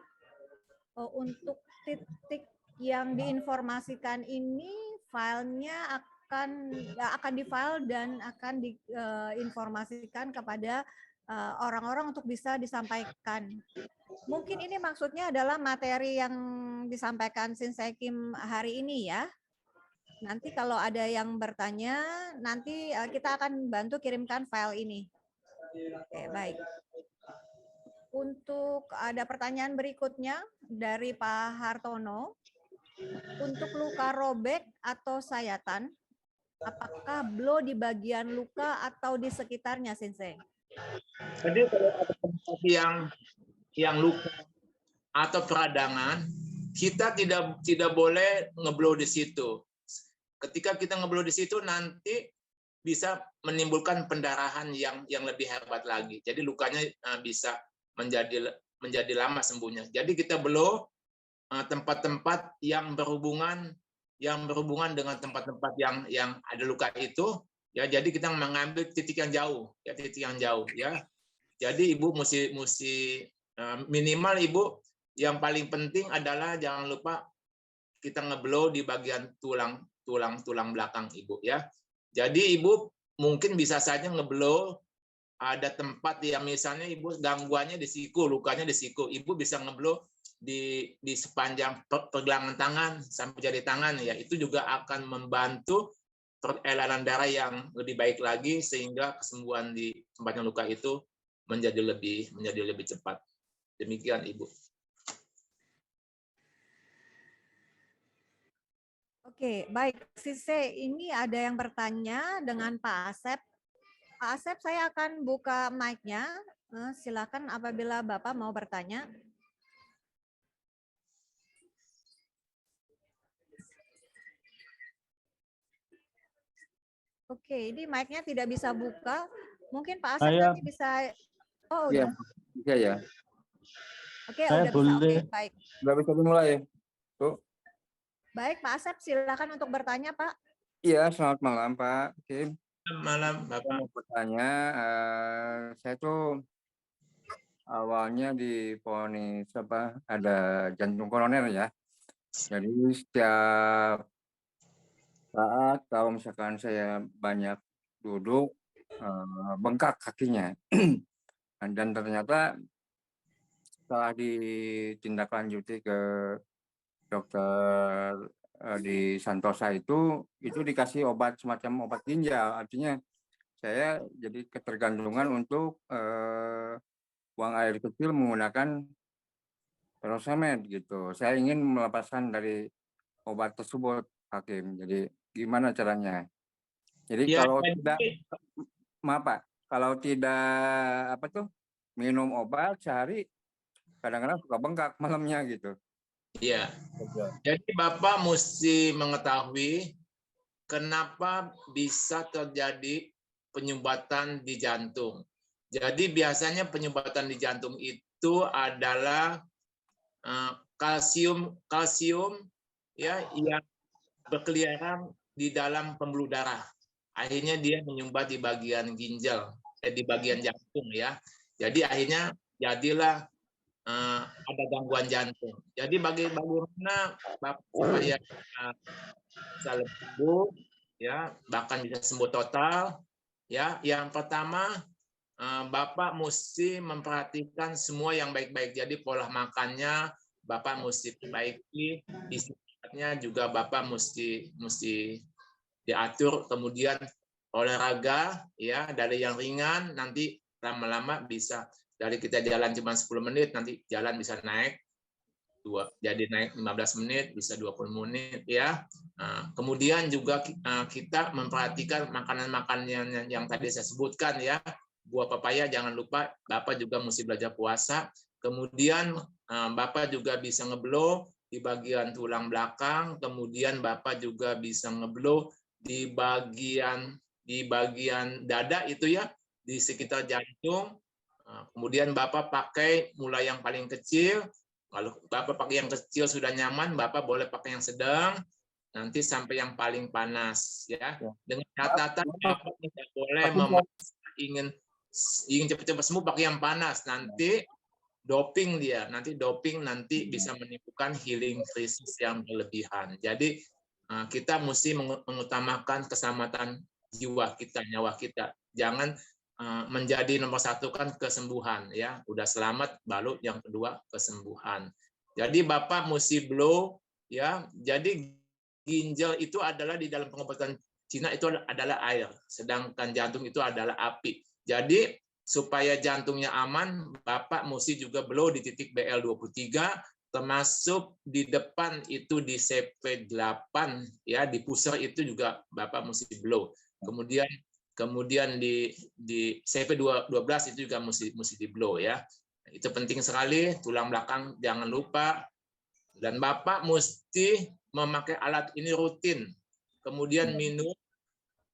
Untuk titik yang diinformasikan ini filenya akan di-file dan akan diinformasikan kepada orang-orang untuk bisa disampaikan. Mungkin ini maksudnya adalah materi yang disampaikan Sinse Kim hari ini ya. Nanti kalau ada yang bertanya, nanti kita akan bantu kirimkan file ini. Oke, baik. Untuk ada pertanyaan berikutnya dari Pak Hartono. Untuk luka robek atau sayatan, apakah blow di bagian luka atau di sekitarnya, Sinse? Jadi kalau ada tempat yang luka atau peradangan, kita tidak boleh ngeblow di situ. Ketika kita ngeblow di situ nanti bisa menimbulkan pendarahan yang lebih hebat lagi. Jadi lukanya bisa menjadi lama sembuhnya. Jadi kita blow tempat-tempat yang berhubungan dengan tempat-tempat yang ada luka itu ya. Jadi kita mengambil titik yang jauh ya. Jadi Ibu mesti minimal Ibu, yang paling penting adalah jangan lupa kita ngeblow di bagian tulang belakang Ibu ya. Jadi Ibu mungkin bisa saja ngeblow ada tempat yang misalnya Ibu gangguannya di siku, lukanya di siku, Ibu bisa ngeblow di sepanjang pergelangan tangan sampai jari tangan ya. Itu juga akan membantu perelanan darah yang lebih baik lagi sehingga kesembuhan di tempat yang luka itu menjadi lebih cepat. Demikian Ibu. Oke, baik. Sinse, ini ada yang bertanya dengan Pak Asep. Pak Asep, saya akan buka mic-nya. Silakan apabila Bapak mau bertanya. Oke, ini mic-nya tidak bisa buka. Mungkin Pak Asep nanti bisa. Oh, udah. Iya ya. Oke, udah bisa. Oke, baik. Udah bisa dimulai. Tuh. Baik, Pak Asep, silakan untuk bertanya, Pak. Iya, selamat malam, Pak. Oke. Malam, Bapak. Mau bertanya, saya tuh awalnya divonis ada jantung koroner ya. Jadi setiap saat kalau misalkan saya banyak duduk, bengkak kakinya. Dan ternyata setelah ditindaklanjuti ke dokter di Santosa itu dikasih obat semacam obat ginjal. Artinya saya jadi ketergantungan untuk buang air kecil menggunakan furosemid gitu. Saya ingin melepaskan dari obat tersebut, Hakim. Jadi gimana caranya? Jadi Ya, kalau jadi tidak, maaf Pak, kalau tidak apa tuh minum obat sehari, kadang-kadang suka bengkak malamnya gitu. ya. Jadi Bapak mesti mengetahui kenapa bisa terjadi penyumbatan di jantung. Jadi biasanya penyumbatan di jantung itu adalah kalsium ya yang berkeliaran di dalam pembuluh darah. Akhirnya dia menyumbat di bagian ginjal, di bagian jantung ya. Jadi akhirnya jadilah ada gangguan jantung. Jadi bagaimana Bapak supaya bisa lebih sembuh ya, bahkan bisa sembuh total ya. Yang pertama Bapak mesti memperhatikan semua yang baik-baik. Jadi pola makannya Bapak mesti perbaiki, istirahatnya juga Bapak mesti diatur, kemudian olahraga ya dari yang ringan nanti lama-lama bisa dari kita jalan cuma 10 menit nanti jalan bisa naik jadi naik 15 menit bisa 20 menit ya. Kemudian juga kita memperhatikan makanan-makanan yang tadi saya sebutkan ya. Buah pepaya jangan lupa, Bapak juga mesti belajar puasa. Kemudian Bapak juga bisa ngeblow di bagian tulang belakang, kemudian Bapak juga bisa ngeblow di bagian dada itu ya, di sekitar jantung. Kemudian Bapak pakai mulai yang paling kecil. Kalau Bapak pakai yang kecil sudah nyaman, Bapak boleh pakai yang sedang, nanti sampai yang paling panas ya. Dengan catatan Bapak tidak boleh ingin cepat-cepat sembuh pakai yang panas, nanti doping nanti bisa menimbulkan healing krisis yang berlebihan. Jadi kita mesti mengutamakan keselamatan jiwa kita, nyawa kita. Jangan menjadi nomor satu kan kesembuhan ya, udah selamat baru yang kedua kesembuhan. Jadi Bapak mesti blow ya. Jadi ginjal itu adalah di dalam pengobatan Cina itu adalah air, sedangkan jantung itu adalah api. Jadi supaya jantungnya aman, Bapak mesti juga blow di titik BL23, termasuk di depan itu di CP8 ya, di pusar itu juga Bapak mesti blow. Kemudian di CP12 itu juga mesti di blow ya. Itu penting sekali, tulang belakang jangan lupa. Dan Bapak mesti memakai alat ini rutin. Kemudian minum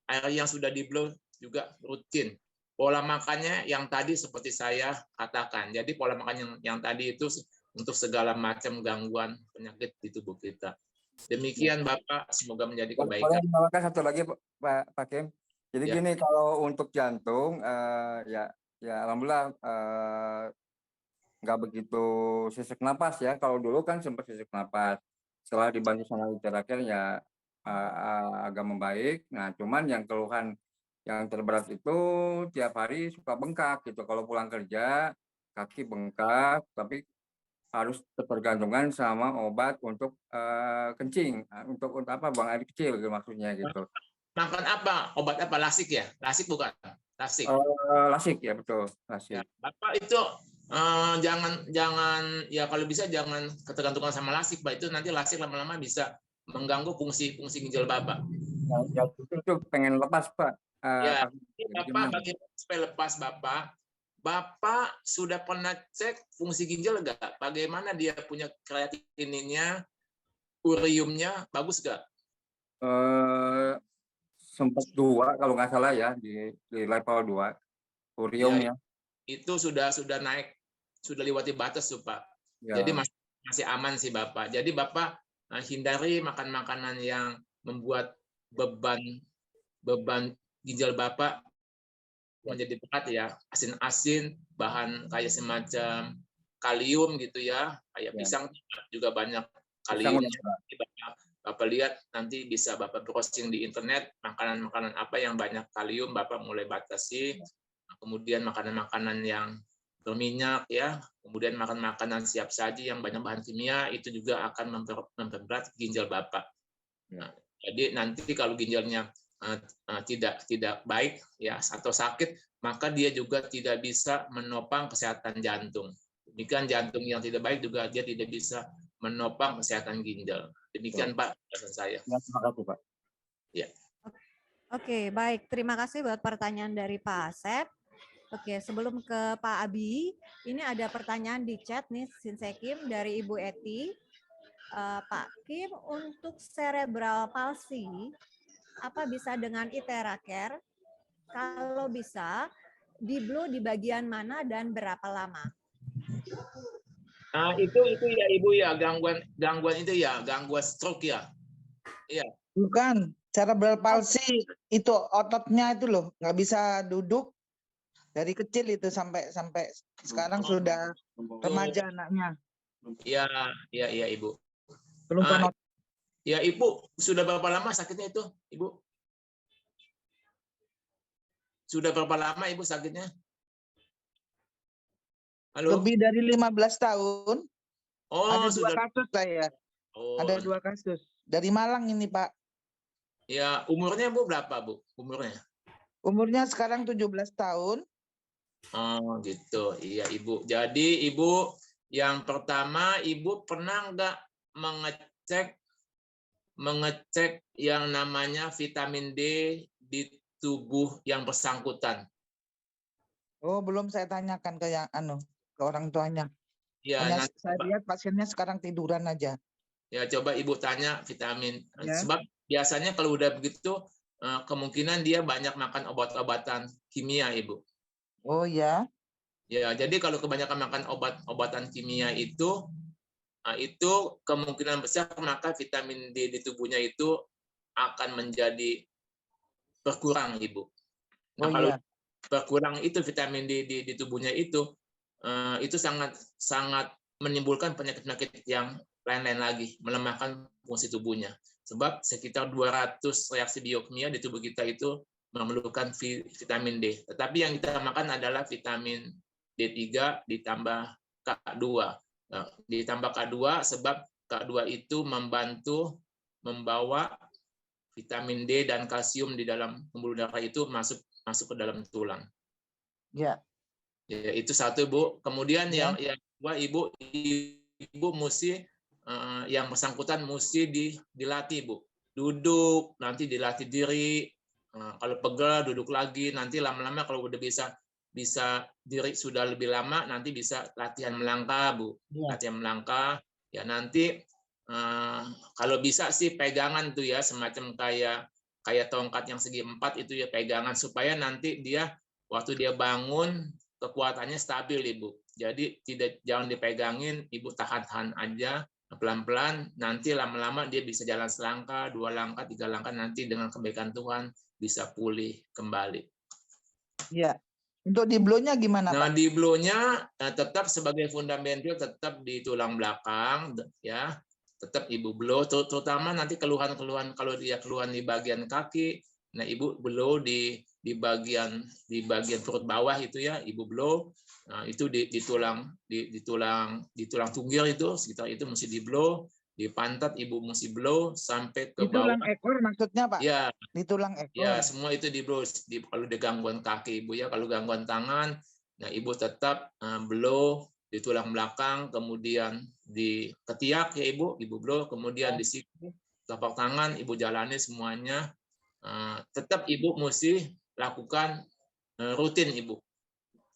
air yang sudah di blow juga rutin. Pola makannya yang tadi seperti saya katakan. Jadi pola makan yang tadi itu untuk segala macam gangguan penyakit di tubuh kita. Demikian Bapak, semoga menjadi kebaikan. Terima kasih satu lagi Pak Kim. Jadi gini, kalau untuk jantung ya alhamdulillah nggak begitu sesak napas ya. Kalau dulu kan sempat sesak napas. Setelah dibantu sama terakhir ya agak membaik. Nah, cuman yang keluhan yang terberat itu tiap hari suka bengkak gitu. Kalau pulang kerja kaki bengkak, tapi harus tergantungan sama obat untuk kencing, untuk apa buang air kecil gitu maksudnya gitu. Makan apa? Obat apa? Lasik ya? Lasik bukan? Lasik. Lasik ya, betul. Lasik. Ya, Bapak itu jangan ya kalau bisa jangan ketergantungan sama lasik, Pak. Itu nanti lasik lama-lama bisa mengganggu fungsi ginjal Bapak. Ya, itu pengen lepas, Pak. Ya, Bapak bagaimana supaya lepas Bapak? Bapak sudah pernah cek fungsi ginjal enggak? Bagaimana dia punya kreatininnya, uriumnya bagus enggak? Sempat 2 kalau nggak salah ya, di level 2 uriumnya. Ya, itu sudah naik, sudah lewati batas tuh Pak. Ya. Jadi masih aman sih Bapak. Jadi Bapak hindari makan makanan yang membuat beban ginjal Bapak menjadi berat ya. Asin-asin, bahan kayak semacam kalium gitu ya. Kayak pisang juga banyak kaliumnya. Bapak lihat nanti bisa Bapak browsing di internet makanan-makanan apa yang banyak kalium, Bapak mulai batasi. Kemudian makanan-makanan yang berminyak ya, kemudian makan makanan siap saji yang banyak bahan kimia itu juga akan memperberat ginjal Bapak. Nah, jadi nanti kalau ginjalnya tidak baik ya atau sakit, maka dia juga tidak bisa menopang kesehatan jantung. Demikian jantung yang tidak baik juga dia tidak bisa menopang kesehatan ginjal. Demikian Pak pesan saya. Ya, terima kasih Pak. Ya. Oke, baik. Terima kasih buat pertanyaan dari Pak Asep. Oke, sebelum ke Pak Abi, ini ada pertanyaan di chat nih, Sinsekim dari Ibu Eti. Pak Kim, untuk cerebral palsy, apa bisa dengan Iteraker? Kalau bisa, di-blow di bagian mana dan berapa lama? Itu ya Ibu ya, gangguan itu ya, gangguan stroke ya. Iya. Bukan, cerebral palsy itu ototnya itu loh, nggak bisa duduk dari kecil itu sampai sekarang sudah remaja anaknya. Iya Ibu. Kelumpuhan otot. Ya Ibu, sudah berapa lama sakitnya itu, Ibu? Sudah berapa lama Ibu sakitnya? Halo? Lebih dari 15 tahun. Oh, Ada sudah. 2 kasus saya. Oh. Ada 2 kasus. Dari Malang ini, Pak. Ya, umurnya Bu berapa, Bu? Umurnya? Umurnya sekarang 17 tahun. Oh, gitu. Iya, Ibu. Jadi, Ibu, yang pertama, Ibu pernah nggak mengecek yang namanya vitamin D di tubuh yang bersangkutan? Oh, belum saya tanyakan ke ke orang tuanya. Ya, Hanya nanti, saya lihat pasiennya sekarang tiduran aja. ya coba Ibu tanya vitamin. Ya. Sebab biasanya kalau udah begitu, kemungkinan dia banyak makan obat-obatan kimia, Ibu. Oh ya. Ya, jadi kalau kebanyakan makan obat-obatan kimia itu kemungkinan besar maka vitamin D di tubuhnya itu akan menjadi berkurang, Ibu. Nah, Oh kalau iya. berkurang itu vitamin D di tubuhnya itu sangat menimbulkan penyakit-penyakit yang lain-lain lagi, melemahkan fungsi tubuhnya. Sebab sekitar 200 reaksi biokimia di tubuh kita itu memerlukan vitamin D. Tetapi yang kita makan adalah vitamin D3 ditambah K2. Nah, ditambah K2 sebab K2 itu membantu membawa vitamin D dan kalsium di dalam pembuluh darah itu masuk ke dalam tulang. Ya. Ya, itu satu, Bu. Kemudian Ya. yang kedua, Ibu mesti yang bersangkutan mesti dilatih, Bu. Duduk, nanti dilatih diri. Kalau pegel duduk lagi, nanti lama-lama kalau udah bisa diri sudah lebih lama, nanti bisa latihan melangkah, Bu. Ya. Latihan melangkah. Ya nanti kalau bisa sih pegangan tuh ya, semacam kayak tongkat yang segi 4 itu ya, pegangan supaya nanti dia waktu dia bangun kekuatannya stabil, Ibu. Jadi jangan dipegangin, Ibu tahan aja pelan-pelan, nanti lama-lama dia bisa jalan selangkah, 2 langkah, 3 langkah, nanti dengan kebaikan Tuhan bisa pulih kembali. Iya. Untuk di blow-nya gimana, Nah, Pak? di blow-nya tetap sebagai fundamental tetap di tulang belakang ya. Tetap Ibu blow, terutama nanti keluhan-keluhan kalau dia keluhan di bagian kaki, nah Ibu blow di bagian perut bawah itu ya, Ibu blow. Nah, itu di tulang tunggir itu sekitar itu mesti di blow, di pantat Ibu mesti blow sampai ke Di tulang bawah. ekor maksudnya, Pak? Ya. Di tulang ekor. Ya, semua itu di blow. Kalau di gangguan kaki Ibu ya, kalau gangguan tangan, nah Ibu tetap blow di tulang belakang, kemudian di ketiak ya Ibu blow, kemudian di siku, telapak tangan Ibu jalani semuanya. Tetap Ibu mesti lakukan rutin, Ibu.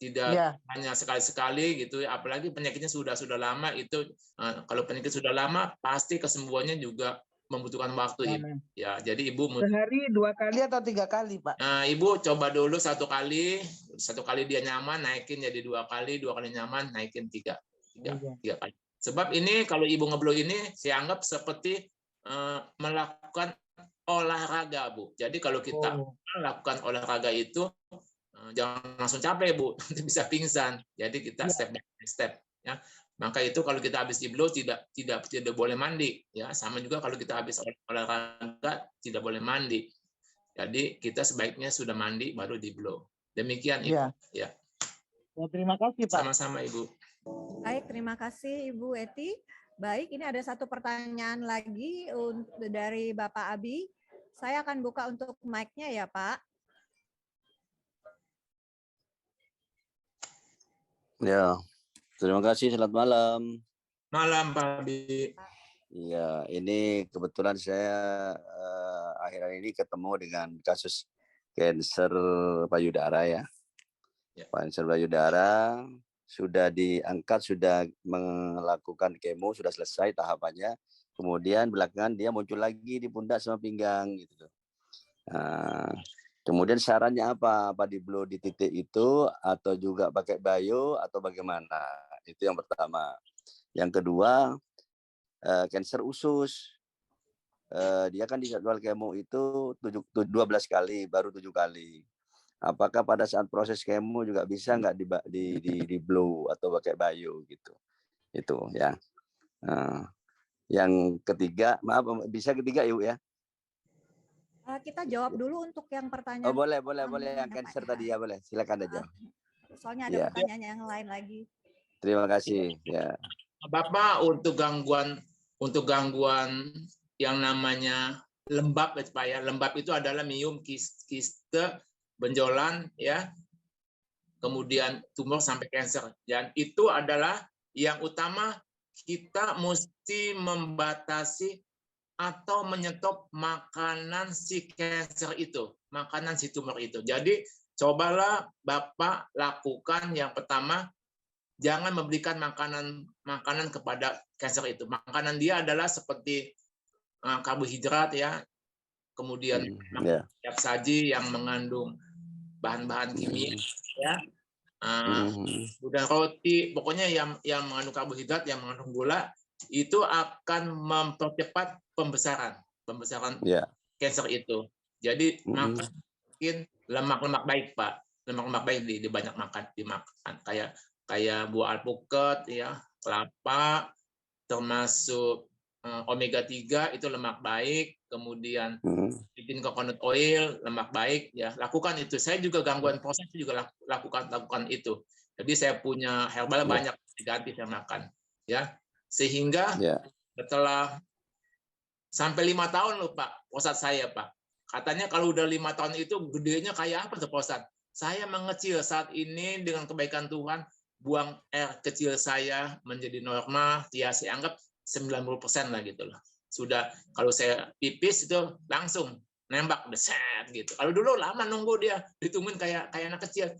Tidak hanya sekali-sekali gitu, apalagi penyakitnya sudah lama itu. Kalau penyakit sudah lama, pasti kesembuhannya juga membutuhkan waktu, Ibu. Ya, jadi Ibu sehari 2 kali atau 3 kali, Pak? Nah, Ibu coba dulu 1 kali dia nyaman, naikin jadi 2 kali, 2 kali nyaman, naikin 3 kali. Sebab ini kalau Ibu ngeblow ini saya anggap seperti melakukan olahraga, Bu. Jadi kalau kita melakukan olahraga itu jangan langsung capek, Bu, nanti bisa pingsan. Jadi kita step by step ya. Maka itu kalau kita habis di blow tidak boleh mandi ya. Sama juga kalau kita habis olahraga tidak boleh mandi. Jadi kita sebaiknya sudah mandi baru di blow. Demikian Ibu. Ya. Terima kasih, Pak. Sama-sama Ibu. Baik, terima kasih Ibu Eti. Baik, ini ada satu pertanyaan lagi dari Bapak Abi. Saya akan buka untuk mic-nya ya, Pak. Ya, terima kasih. Selamat malam. Malam Pak Abi. Iya, ini kebetulan saya akhir-akhir ini ketemu dengan kasus kanker payudara ya. Ya. Kanker payudara sudah diangkat, sudah melakukan kemo, sudah selesai tahapannya. Kemudian belakangan dia muncul lagi di pundak sama pinggang gitu. Nah, kemudian sarannya apa? Apa di blow di titik itu atau juga pakai bio atau bagaimana? Itu yang pertama. Yang kedua, kanker usus. Dia kan di jadwal kemo itu 12 kali, baru 7 kali. Apakah pada saat proses kemo juga bisa nggak di blow atau pakai bio gitu? Itu ya. Yang ketiga, maaf bisa ketiga yuk ya. Kita jawab dulu untuk yang Oh pertanyaan. boleh ya, yang Pak, kanker ya. tadi ya boleh, silakan aja. Soalnya ada Ya. pertanyaan yang lain lagi. Terima kasih ya. Bapak, untuk gangguan yang namanya lembab ya Pak ya. Lembab itu adalah miom, kiste, benjolan ya. Kemudian tumor sampai kanker. Dan itu adalah yang utama, kita mesti membatasi atau menyetop makanan si kanker itu, makanan si tumor itu. Jadi cobalah Bapak lakukan yang pertama, jangan memberikan makanan kepada kanker itu. Makanan dia adalah seperti karbohidrat ya, kemudian siap saji yang mengandung bahan-bahan kimia ya, kemudian roti, pokoknya yang mengandung karbohidrat, yang mengandung gula, itu akan mempercepat pembesaran kanker itu. Jadi makin lemak-lemak baik Pak, lemak-lemak baik di banyak dimakan kayak buah alpukat ya, kelapa, termasuk omega 3 itu lemak baik, kemudian bikin coconut oil lemak baik ya, lakukan itu. Saya juga gangguan proses juga lakukan itu. Jadi saya punya herbal banyak diganti saya makan ya, sehingga setelah sampai 5 tahun loh Pak prostat saya Pak. Katanya kalau udah 5 tahun itu gedenya kayak apa tuh prostat? Saya mengecil saat ini dengan kebaikan Tuhan, buang air kecil saya menjadi normal, ya saya anggap 90% lah gitu loh. Sudah kalau saya pipis itu langsung nembak deset gitu. Kalau dulu lama nunggu dia, ditungguin kayak anak kecil,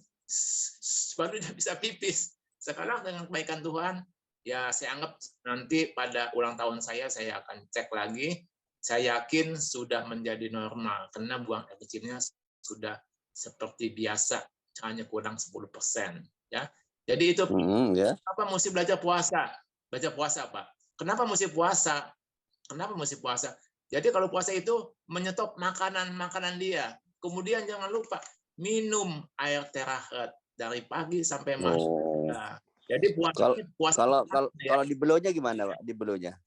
baru dia bisa pipis. Sekarang dengan kebaikan Tuhan, ya saya anggap nanti pada ulang tahun saya akan cek lagi. Saya yakin sudah menjadi normal karena buang air kecilnya sudah seperti biasa, hanya kurang 10% ya. Jadi itu apa mesti belajar puasa? Belajar puasa, Pak. Kenapa mesti puasa? Jadi kalau puasa itu menyetop makanan dia. Kemudian jangan lupa minum air terahet dari pagi sampai malam. Nah, jadi puasa. Kalau di belonya gimana, Pak? Di belonya?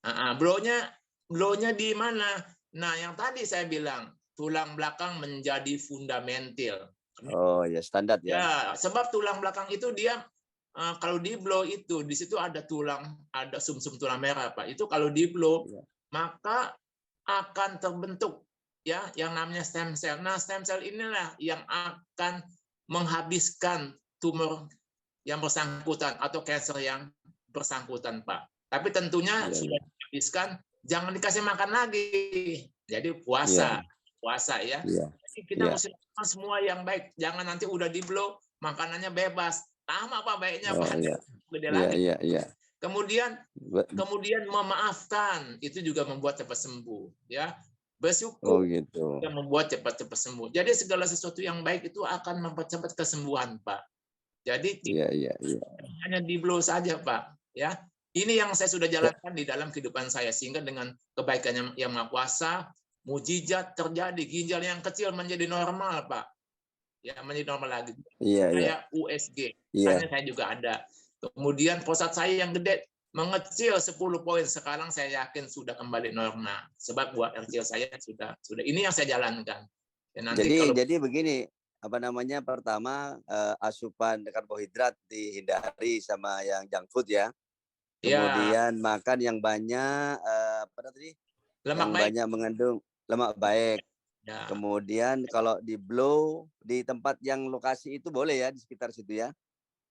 Blownya di mana? Nah, yang tadi saya bilang tulang belakang menjadi fundamental. Oh ya, standar ya. Ya, sebab tulang belakang itu dia kalau di blow itu di situ ada sumsum tulang merah Pak. Itu kalau di blow maka akan terbentuk ya yang namanya stem cell. Nah, stem cell inilah yang akan menghabiskan tumor yang bersangkutan atau kanker yang bersangkutan Pak. Tapi tentunya sudah dihabiskan, jangan dikasih makan lagi. Jadi puasa ya. Jadi kita mesti makan semua yang baik. Jangan nanti udah di blow makanannya bebas. Lama Pak baiknya Pak. Gede lagi. Kemudian memaafkan itu juga membuat cepat sembuh ya. Bersyukur yang membuat cepat sembuh. Jadi segala sesuatu yang baik itu akan mempercepat kesembuhan Pak. Jadi hanya di blow saja Pak ya. Ini yang saya sudah jalankan di dalam kehidupan saya, sehingga dengan kebaikan yang Maha Kuasa, mujizat terjadi, ginjal yang kecil menjadi normal Pak. Ya, menjadi normal lagi. Kayak USG, saya juga ada. Kemudian prostat saya yang gede mengecil 10 poin, sekarang saya yakin sudah kembali normal. Sebab buat RCL saya sudah. Ini yang saya jalankan. Ya, nanti jadi begini, pertama asupan karbohidrat dihindari sama yang junk food ya. Kemudian makan yang banyak lemak baik. Banyak mengandung lemak baik. Ya. Kemudian kalau di blow di tempat yang lokasi itu boleh ya di sekitar situ ya.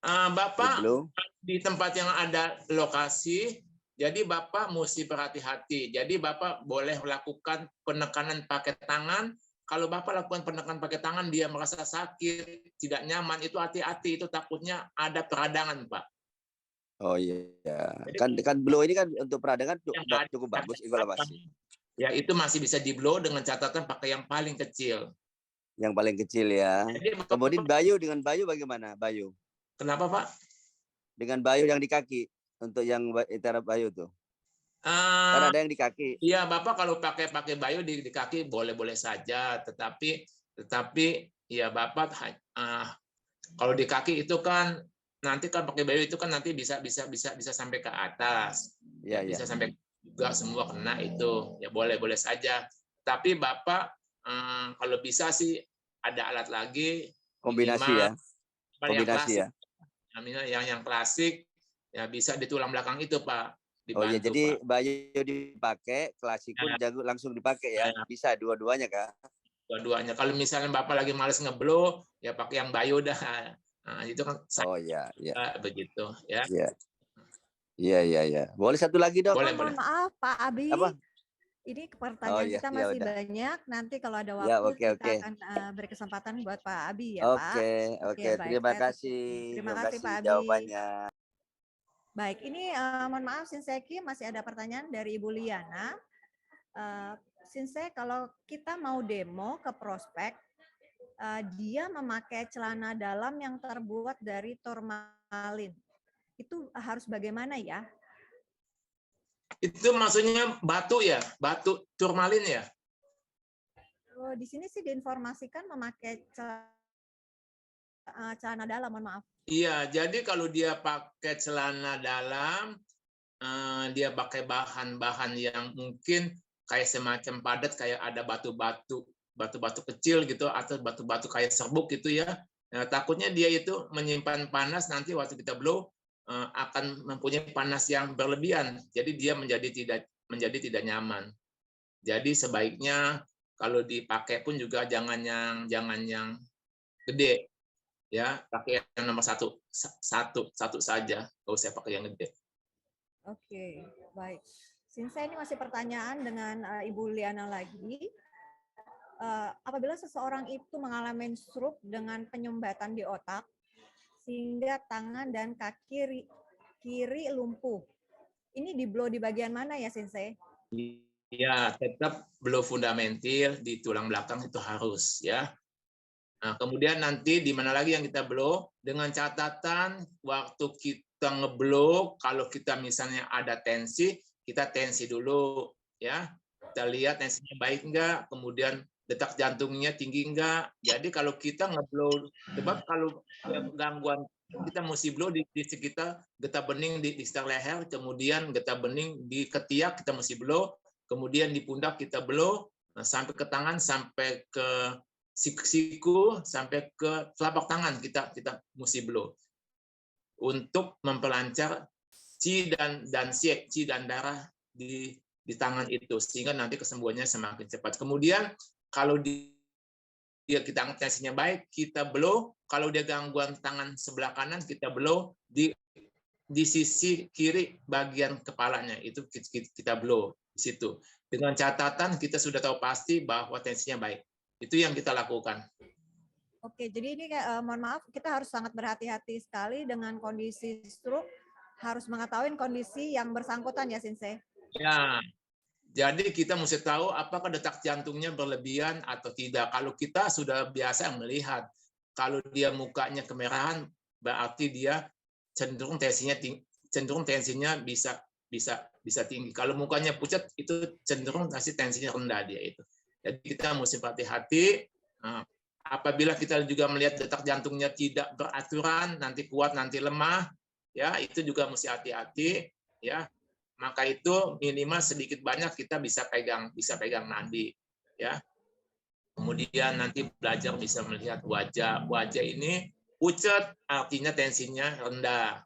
Di Bapak blow. di tempat yang ada lokasi, jadi Bapak mesti berhati-hati. Jadi Bapak boleh lakukan penekanan pakai tangan. Kalau Bapak lakukan penekanan pakai tangan, dia merasa sakit, tidak nyaman, itu hati-hati, itu takutnya ada peradangan, Pak. Oh iya, Jadi, kan blow ini kan untuk peradangan yang nggak cukup ada bagus evaluasi. ya itu masih bisa di blow dengan catatan pakai yang paling kecil. Yang paling kecil ya. Jadi, Kemudian Bayu dengan Bayu bagaimana? Bayu kenapa Pak? dengan Bayu yang di kaki untuk yang itara Bayu tuh. Kan Eh, ada yang di kaki. Iya, Bapak kalau pakai Bayu di kaki boleh-boleh saja, tetapi ya Bapak kalau di kaki itu kan nanti kan pakai Bayu itu kan nanti bisa sampai ke atas. Iya, Ya, bisa iya. sampai juga semua kena itu. Ya boleh-boleh saja. Tapi Bapak kalau bisa sih ada alat lagi Kombinasi minimal ya. yang Kombinasi klasik. ya. Yang klasik ya bisa di tulang belakang itu, Pak. Oh iya, Dibantu, jadi Pak. Bayu dipakai, klasik pun jago langsung dipakai ya. Ya. Bisa dua-duanya kan? Dua-duanya. Kalau misalnya Bapak lagi males ngeblow, ya pakai yang Bayu dah. Nah, itu kan Oh iya, iya. begitu ya. Iya. Iya. Boleh satu lagi, Dok? Boleh, Mohon maaf Pak Abi. Apa? Ini pertanyaan iya, kita iya masih udah. banyak. Nanti kalau ada Ya, waktu oke. kita akan beri kesempatan buat Pak Abi ya Pak. Oke. Baik. Terima Saya kasih. terima kasih Pak Abi. Jawabannya. Baik, ini mohon maaf Shinseki masih ada pertanyaan dari Ibu Liana. Shinsei, kalau kita mau demo ke prospek, dia memakai celana dalam yang terbuat dari turmalin. Itu harus bagaimana ya? Itu maksudnya batu ya? Batu turmalin ya? Oh, di sini sih diinformasikan memakai celana dalam, mohon maaf. Iya, jadi kalau dia pakai celana dalam, dia pakai bahan-bahan yang mungkin kayak semacam padat, kayak ada batu-batu kecil gitu, atau batu-batu kayak serbuk gitu ya. Nah, takutnya dia itu menyimpan panas, nanti waktu kita blow akan mempunyai panas yang berlebihan. Jadi dia menjadi tidak nyaman. Jadi sebaiknya kalau dipakai pun juga jangan yang gede. Ya, pakai yang nomor satu saja, nggak usah pakai yang gede. Oke, baik. Shinsei, ini masih pertanyaan dengan Ibu Liana lagi. Apabila seseorang itu mengalami stroke dengan penyumbatan di otak, sehingga tangan dan kaki kiri lumpuh, ini di blow di bagian mana ya, Shinsei? Ya, tetap blow fundamental di tulang belakang itu harus ya. Nah, kemudian nanti di mana lagi yang kita blow, dengan catatan waktu kita ngeblow, kalau kita misalnya ada tensi, kita tensi dulu ya. Kita lihat tensinya baik enggak, kemudian detak jantungnya tinggi enggak. Jadi kalau kita ngeblow, sebab kalau gangguan kita mesti blow di sekitar getah bening di sekitar leher, kemudian getah bening di ketiak kita mesti blow, kemudian di pundak kita blow, sampai ke tangan, sampai ke siku, sampai ke telapak tangan kita mesti blow untuk memperlancar qi dan darah di tangan itu, sehingga nanti kesembuhannya semakin cepat. Kemudian kalau kita tensinya baik, kita blow. Kalau dia gangguan tangan sebelah kanan, kita blow di sisi kiri bagian kepalanya, itu kita blow di situ. Dengan catatan kita sudah tahu pasti bahwa tensinya baik. Itu yang kita lakukan. Oke, jadi ini mohon maaf, kita harus sangat berhati-hati sekali dengan kondisi stroke, harus mengetahui kondisi yang bersangkutan ya, Shinsei? Ya, jadi kita mesti tahu apakah detak jantungnya berlebihan atau tidak. Kalau kita sudah biasa melihat, kalau dia mukanya kemerahan, berarti dia cenderung tensinya bisa tinggi. Kalau mukanya pucat, itu cenderung tensinya rendah dia itu. Jadi kita mesti hati-hati. Apabila kita juga melihat detak jantungnya tidak beraturan, nanti kuat, nanti lemah, ya itu juga mesti hati-hati, ya. Maka itu minimal sedikit banyak kita bisa pegang nadi, ya. Kemudian nanti belajar bisa melihat wajah ini pucat, artinya tensinya rendah.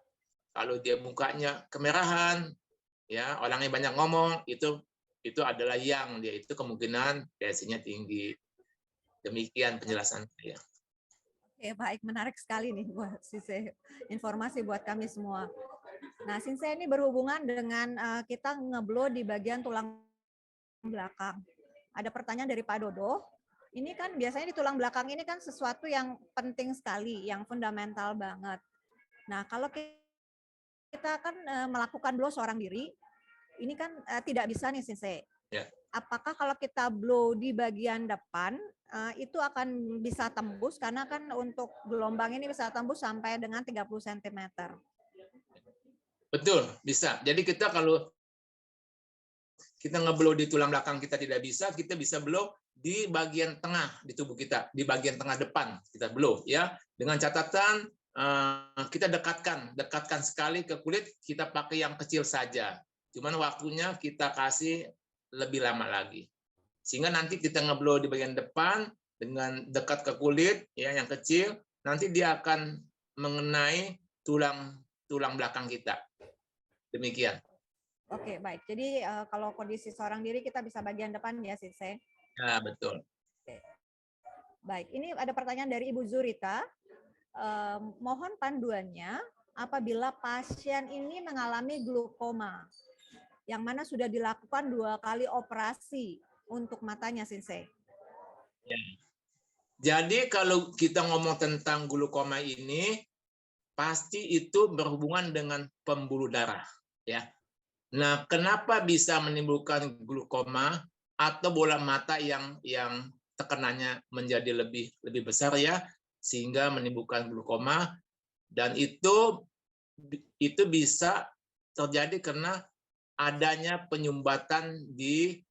Kalau dia mukanya kemerahan, ya orangnya banyak ngomong, itu adalah yang dia itu kemungkinan tensinya tinggi. Demikian penjelasan saya. Oke, baik, menarik sekali nih buat Sinse, informasi buat kami semua. Nah, Sinse ini berhubungan dengan kita ngeblow di bagian tulang belakang. Ada pertanyaan dari Pak Dodo. Ini kan biasanya di tulang belakang ini kan sesuatu yang penting sekali, yang fundamental banget. Nah, kalau kita kan melakukan blow seorang diri, ini kan tidak bisa nih Sinse. Ya. Apakah kalau kita blow di bagian depan itu akan bisa tembus, karena kan untuk gelombang ini bisa tembus sampai dengan 30 cm. Betul, bisa. Jadi kita kalau kita ngeblow di tulang belakang kita tidak bisa, kita bisa blow di bagian tengah di tubuh kita, di bagian tengah depan kita blow ya. Dengan catatan kita dekatkan sekali ke kulit, kita pakai yang kecil saja. Cuman waktunya kita kasih lebih lama lagi. Sehingga nanti kita ngeblow di bagian depan dengan dekat ke kulit ya yang kecil, nanti dia akan mengenai tulang belakang kita. Demikian. Oke, baik. Jadi kalau kondisi seorang diri kita bisa bagian depan ya, Sinse. Ya, betul. Oke. Baik, ini ada pertanyaan dari Ibu Zurita. Mohon panduannya apabila pasien ini mengalami glukoma, yang mana sudah dilakukan 2 kali operasi untuk matanya, Sinse. Ya. Jadi kalau kita ngomong tentang glukoma ini, pasti itu berhubungan dengan pembuluh darah, ya. Nah, kenapa bisa menimbulkan glukoma atau bola mata yang tekanannya menjadi lebih besar ya, sehingga menimbulkan glukoma, dan itu bisa terjadi karena adanya penyumbatan di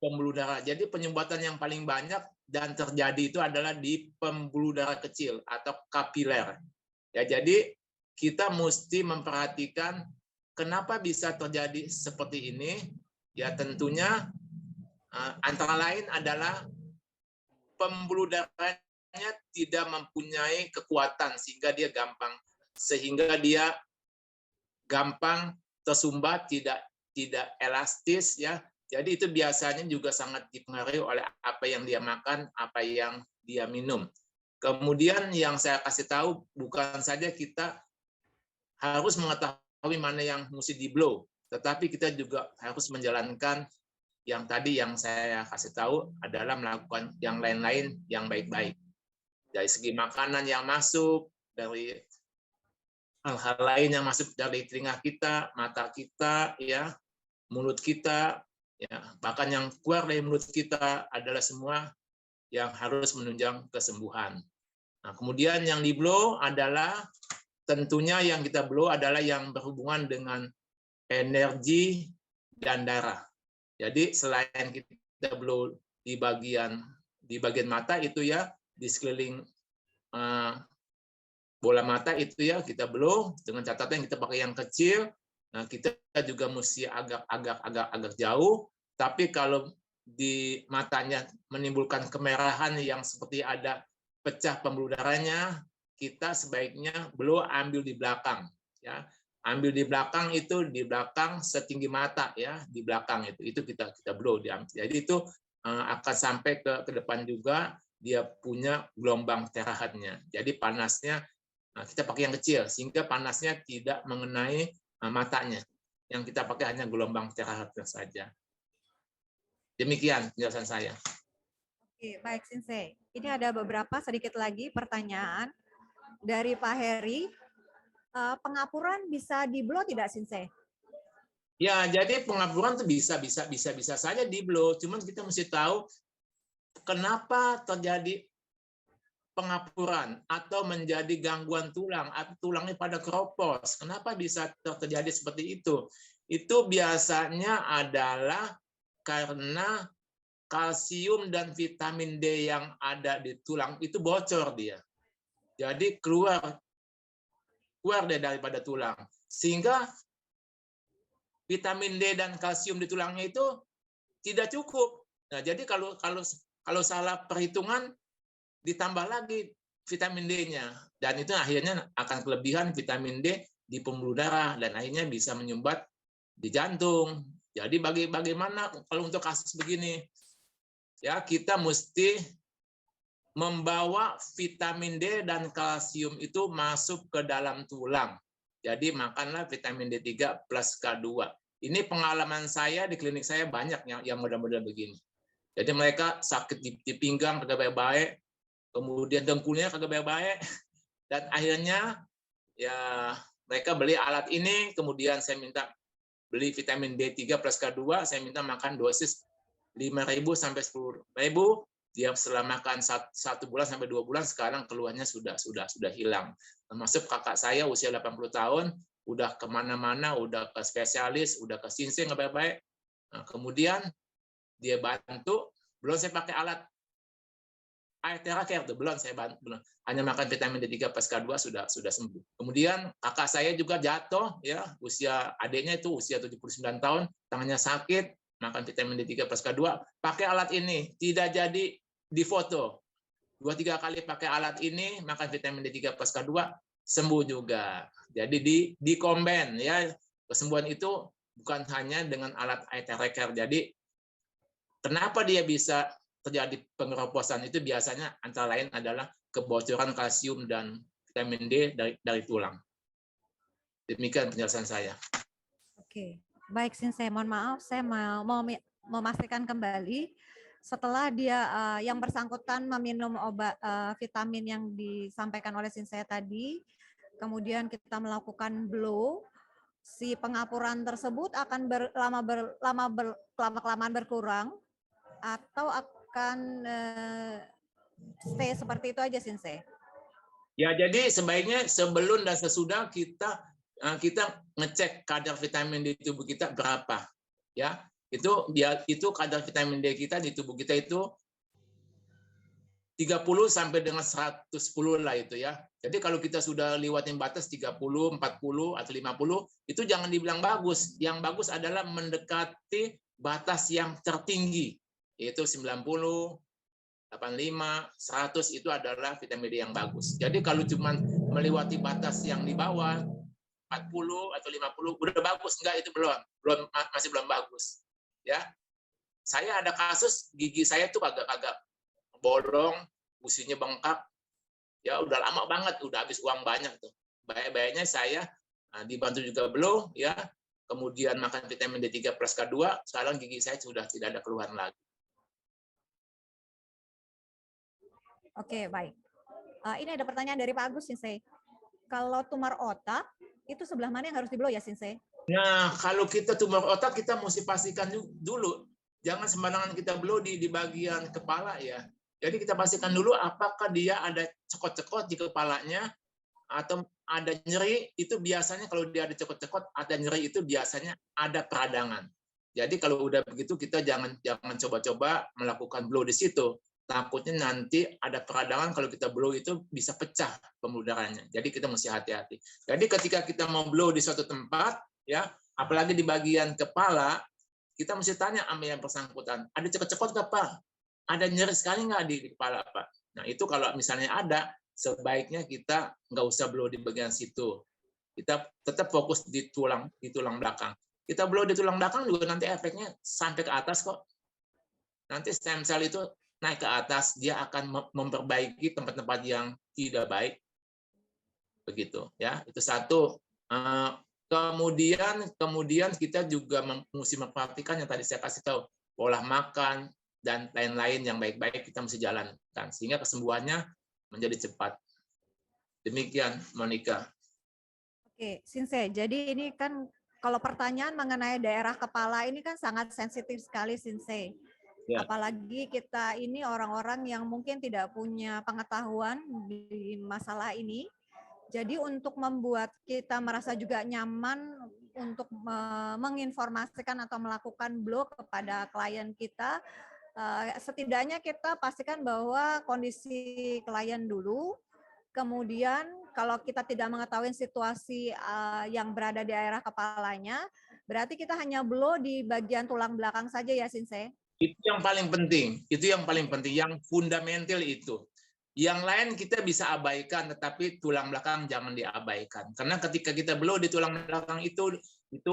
pembuluh darah. Jadi penyumbatan yang paling banyak dan terjadi itu adalah di pembuluh darah kecil atau kapiler. Ya, jadi kita mesti memperhatikan kenapa bisa terjadi seperti ini. Ya, tentunya antara lain adalah pembuluh darahnya tidak mempunyai kekuatan sehingga dia gampang tersumbat, tidak elastis ya. Jadi itu biasanya juga sangat dipengaruhi oleh apa yang dia makan, apa yang dia minum. Kemudian yang saya kasih tahu, bukan saja kita harus mengetahui mana yang mesti di-blow, tetapi kita juga harus menjalankan yang tadi yang saya kasih tahu adalah melakukan yang lain-lain yang baik-baik. Dari segi makanan yang masuk, dari hal-hal lain yang masuk dari telinga kita, mata kita, ya, mulut kita, ya, bahkan yang keluar dari mulut kita adalah semua yang harus menunjang kesembuhan. Nah, kemudian yang di-blow adalah tentunya yang kita blow adalah yang berhubungan dengan energi dan darah. Jadi selain kita blow di bagian mata itu ya, di sekeliling bola mata itu ya kita blow, dengan catatan kita pakai yang kecil. Nah, kita juga mesti agak jauh. Tapi kalau di matanya menimbulkan kemerahan yang seperti ada pecah pembuluh darahnya, kita sebaiknya blow ambil di belakang, ya. Ambil di belakang itu di belakang setinggi mata ya, di belakang itu kita blow diambil. Jadi itu akan sampai ke depan juga, dia punya gelombang terahatnya. Jadi panasnya kita pakai yang kecil sehingga panasnya tidak mengenai matanya. Yang kita pakai hanya gelombang terahatnya saja. Demikian penjelasan saya. Oke, baik Sinse. Ini ada beberapa sedikit lagi pertanyaan dari Pak Heri. Pengapuran bisa di-blow tidak, Sinse? Ya, jadi pengapuran itu bisa saja di-blow. Cuman kita mesti tahu kenapa terjadi pengapuran atau menjadi gangguan tulang atau tulangnya pada keropos. Kenapa bisa terjadi seperti itu? Itu biasanya adalah karena kalsium dan vitamin D yang ada di tulang itu bocor dia. Jadi keluar daripada tulang. Sehingga vitamin D dan kalsium di tulangnya itu tidak cukup. Nah, jadi kalau salah perhitungan ditambah lagi vitamin D-nya, dan itu akhirnya akan kelebihan vitamin D di pembuluh darah dan akhirnya bisa menyumbat di jantung. Jadi bagaimana kalau untuk kasus begini? Ya, kita mesti membawa vitamin D dan kalsium itu masuk ke dalam tulang. Jadi makanlah vitamin D3 plus K2. Ini pengalaman saya di klinik saya banyak yang model-model begini. Jadi mereka sakit di pinggang kagak baik-baik, kemudian dengkulnya kagak baik-baik, dan akhirnya ya mereka beli alat ini, kemudian saya minta beli vitamin D3 plus K2, saya minta makan dosis 5.000 sampai 10.000. Dia setelah makan 1 bulan sampai 2 bulan, sekarang keluhannya sudah hilang. Termasuk kakak saya usia 80 tahun, udah kemana-mana, udah ke spesialis, udah ke Shinsei nggak baik-baik. Nah, kemudian dia bantu, belum saya pakai alat air terakhir tuh, belum saya bantu, belum. Hanya makan vitamin D3 plus K2 sudah sembuh. Kemudian kakak saya juga jatuh, ya usia adiknya itu usia 79 tahun, tangannya sakit, makan vitamin D3 plus K2, pakai alat ini, tidak jadi difoto. 2-3 kali pakai alat ini, makan vitamin D3 plus K2, sembuh juga. Jadi di combine, ya, kesembuhan itu bukan hanya dengan alat air tracker. Jadi kenapa dia bisa terjadi pengeroposan itu biasanya antara lain adalah kebocoran kalsium dan vitamin D dari tulang. Demikian penjelasan saya. Oke, baik Shinsei, mohon maaf, saya mau memastikan kembali setelah dia yang bersangkutan meminum obat vitamin yang disampaikan oleh Shinsei tadi, kemudian kita melakukan blow, si pengapuran tersebut akan lama-kelamaan berkurang atau akan stay seperti itu aja, Shinsei? Ya, jadi sebaiknya sebelum dan sesudah kita ngecek kadar vitamin D di tubuh kita berapa, ya. Itu kadar vitamin D kita di tubuh kita itu 30 sampai dengan 110 lah itu ya. Jadi kalau kita sudah lewatin batas 30, 40 atau 50, itu jangan dibilang bagus. Yang bagus adalah mendekati batas yang tertinggi, yaitu 90, 85, 100 itu adalah vitamin D yang bagus. Jadi kalau cuma melewati batas yang di bawah 40 atau 50 udah bagus, enggak, itu masih belum bagus. Ya. Saya ada kasus gigi saya tuh agak bolong, usinya bengkak. Ya udah lama banget, udah habis uang banyak tuh. Baik-baiknya saya dibantu juga blow, ya. Kemudian makan vitamin D3 plus K2, sekarang gigi saya sudah tidak ada keluhan lagi. Oke, baik. Ini ada pertanyaan dari Pak Agus, Shinsei. Kalau tumor otak, itu sebelah mana yang harus di-blow ya, Shinsei? Nah, kalau kita tumor otak, kita mesti pastikan dulu. Jangan sembarangan kita blow di bagian kepala ya. Jadi kita pastikan dulu apakah dia ada cekot-cekot di kepalanya atau ada nyeri. Itu biasanya kalau dia ada cekot-cekot, ada nyeri, itu biasanya ada peradangan. Jadi kalau udah begitu kita jangan coba-coba melakukan blow di situ. Takutnya nanti ada peradangan, kalau kita blow itu bisa pecah pembuluh darahnya. Jadi kita mesti hati-hati. Jadi ketika kita mau blow di suatu tempat, ya, apalagi di bagian kepala, kita mesti tanya sama yang bersangkutan, ada cekot-cekot nggak Pak? Ada nyeri sekali nggak di kepala Pak? Nah itu kalau misalnya ada, sebaiknya kita nggak usah blow di bagian situ. Kita tetap fokus di tulang belakang. Kita blow di tulang belakang juga nanti efeknya sampai ke atas kok. Nanti stem cell itu naik ke atas, dia akan memperbaiki tempat-tempat yang tidak baik. Begitu ya, itu satu. Kemudian kita juga mesti memperhatikan yang tadi saya kasih tahu, pola makan dan lain-lain yang baik-baik kita mesti jalankan sehingga kesembuhannya menjadi cepat. Demikian, Monica. Oke, Shinsei. Jadi ini kan kalau pertanyaan mengenai daerah kepala ini kan sangat sensitif sekali, Shinsei. Ya. Apalagi kita ini orang-orang yang mungkin tidak punya pengetahuan di masalah ini. Jadi untuk membuat kita merasa juga nyaman untuk menginformasikan atau melakukan blow kepada klien kita, setidaknya kita pastikan bahwa kondisi klien dulu, kemudian kalau kita tidak mengetahui situasi yang berada di daerah kepalanya, berarti kita hanya blow di bagian tulang belakang saja ya, Shinsei? Itu yang paling penting, yang fundamental itu. Yang lain kita bisa abaikan, tetapi tulang belakang jangan diabaikan. Karena ketika kita blow di tulang belakang itu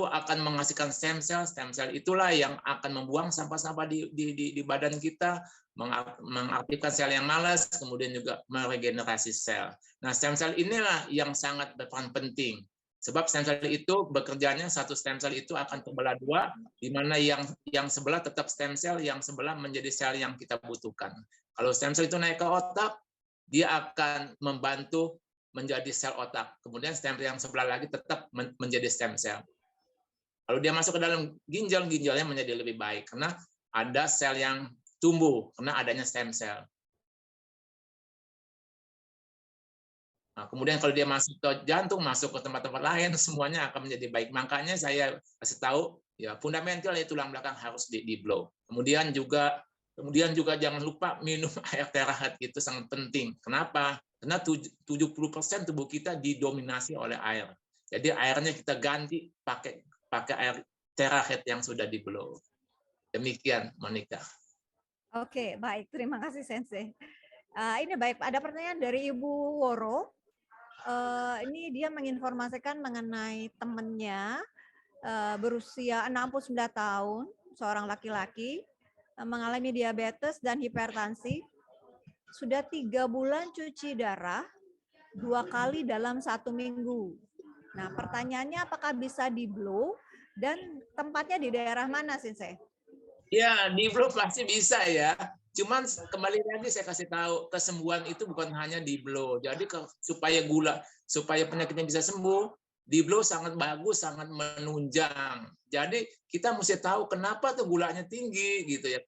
akan menghasilkan stem cell itulah yang akan membuang sampah-sampah di badan kita, mengaktifkan sel yang malas, kemudian juga meregenerasi sel. Nah, stem cell inilah yang sangat berperan penting. Sebab stem cell itu bekerjanya, satu stem cell itu akan terbelah dua, di mana yang sebelah tetap stem cell, yang sebelah menjadi sel yang kita butuhkan. Kalau stem cell itu naik ke otak, dia akan membantu menjadi sel otak. Kemudian stem cell yang sebelah lagi tetap menjadi stem cell. Kalau dia masuk ke dalam ginjal, ginjalnya menjadi lebih baik, karena ada sel yang tumbuh karena adanya stem cell. Nah, kemudian kalau dia masuk ke jantung, masuk ke tempat-tempat lain, semuanya akan menjadi baik. Makanya saya kasih tahu, ya fundamental ya tulang belakang harus di blow. Kemudian juga jangan lupa minum air terahat, itu sangat penting. Kenapa? Karena 70% tubuh kita didominasi oleh air. Jadi airnya kita ganti pakai air terahat yang sudah di blow. Demikian, Monica. Oke, baik. Terima kasih, Sensei. Ini baik, ada pertanyaan dari Ibu Woro. Ini dia menginformasikan mengenai temannya berusia 69 tahun, seorang laki-laki, mengalami diabetes dan hipertensi. Sudah 3 bulan cuci darah 2 kali dalam 1 minggu. Nah, pertanyaannya apakah bisa di blow dan tempatnya di daerah mana, Sensei? Ya, di blow pasti bisa ya. Cuman kembali lagi saya kasih tahu, kesembuhan itu bukan hanya di blow. Jadi supaya penyakitnya bisa sembuh, di blow sangat bagus, sangat menunjang. Jadi kita mesti tahu kenapa tuh gulanya tinggi gitu ya,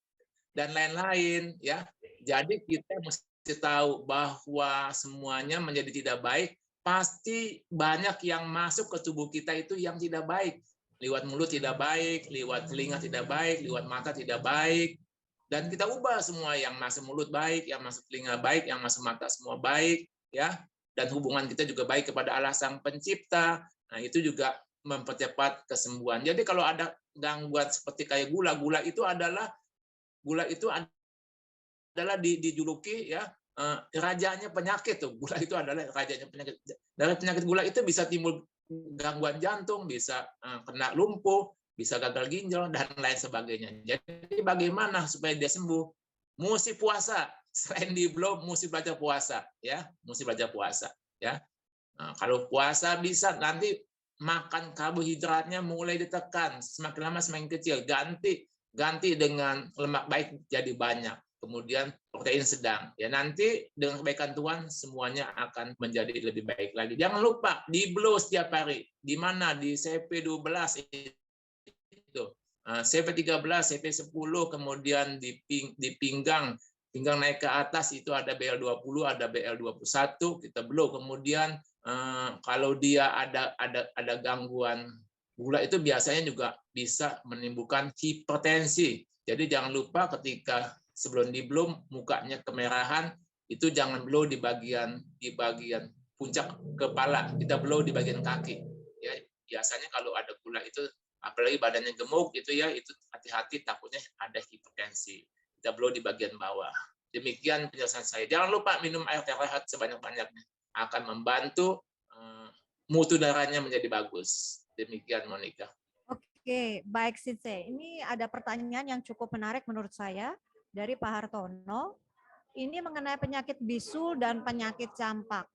dan lain-lain ya. Jadi kita mesti tahu bahwa semuanya menjadi tidak baik. Pasti banyak yang masuk ke tubuh kita itu yang tidak baik. Lewat mulut tidak baik, lewat telinga tidak baik, lewat mata tidak baik. Dan kita ubah semua, yang masuk mulut baik, yang masuk telinga baik, yang masuk mata semua baik, ya. Dan hubungan kita juga baik kepada Allah Sang Pencipta. Nah, itu juga mempercepat kesembuhan. Jadi kalau ada gangguan seperti kayak gula itu adalah dijuluki ya rajanya penyakit tuh. Gula itu adalah rajanya penyakit. Dari penyakit gula itu bisa timbul gangguan jantung, bisa kena lumpuh, bisa gagal ginjal dan lain sebagainya. Jadi bagaimana supaya dia sembuh? Mesti puasa. Selain di blow, mesti belajar puasa, ya. Mesti belajar puasa, ya. Nah, kalau puasa bisa nanti makan karbohidratnya mulai ditekan, semakin lama semakin kecil. Ganti dengan lemak baik jadi banyak. Kemudian protein sedang. Ya nanti dengan kebaikan Tuhan semuanya akan menjadi lebih baik lagi. Jangan lupa di blow setiap hari. Di mana? Di CP12 itu. CP13, CP10, kemudian di pinggang naik ke atas itu ada BL20, ada BL21, kita blow. Kemudian kalau dia ada gangguan gula itu biasanya juga bisa menimbulkan hipertensi. Jadi jangan lupa ketika sebelum di blow mukanya kemerahan, itu jangan blow di bagian puncak kepala, kita blow di bagian kaki. Ya, biasanya kalau ada gula itu, apalagi badannya gemuk itu ya, itu hati-hati takutnya ada hipertensi. Kita blow di bagian bawah. Demikian penjelasan saya. Jangan lupa minum air terahat sebanyak-banyaknya, akan membantu mutu darahnya menjadi bagus. Demikian, Monica. Oke, baik Sensei. Ini ada pertanyaan yang cukup menarik menurut saya dari Pak Hartono. Ini mengenai penyakit bisul dan penyakit campak.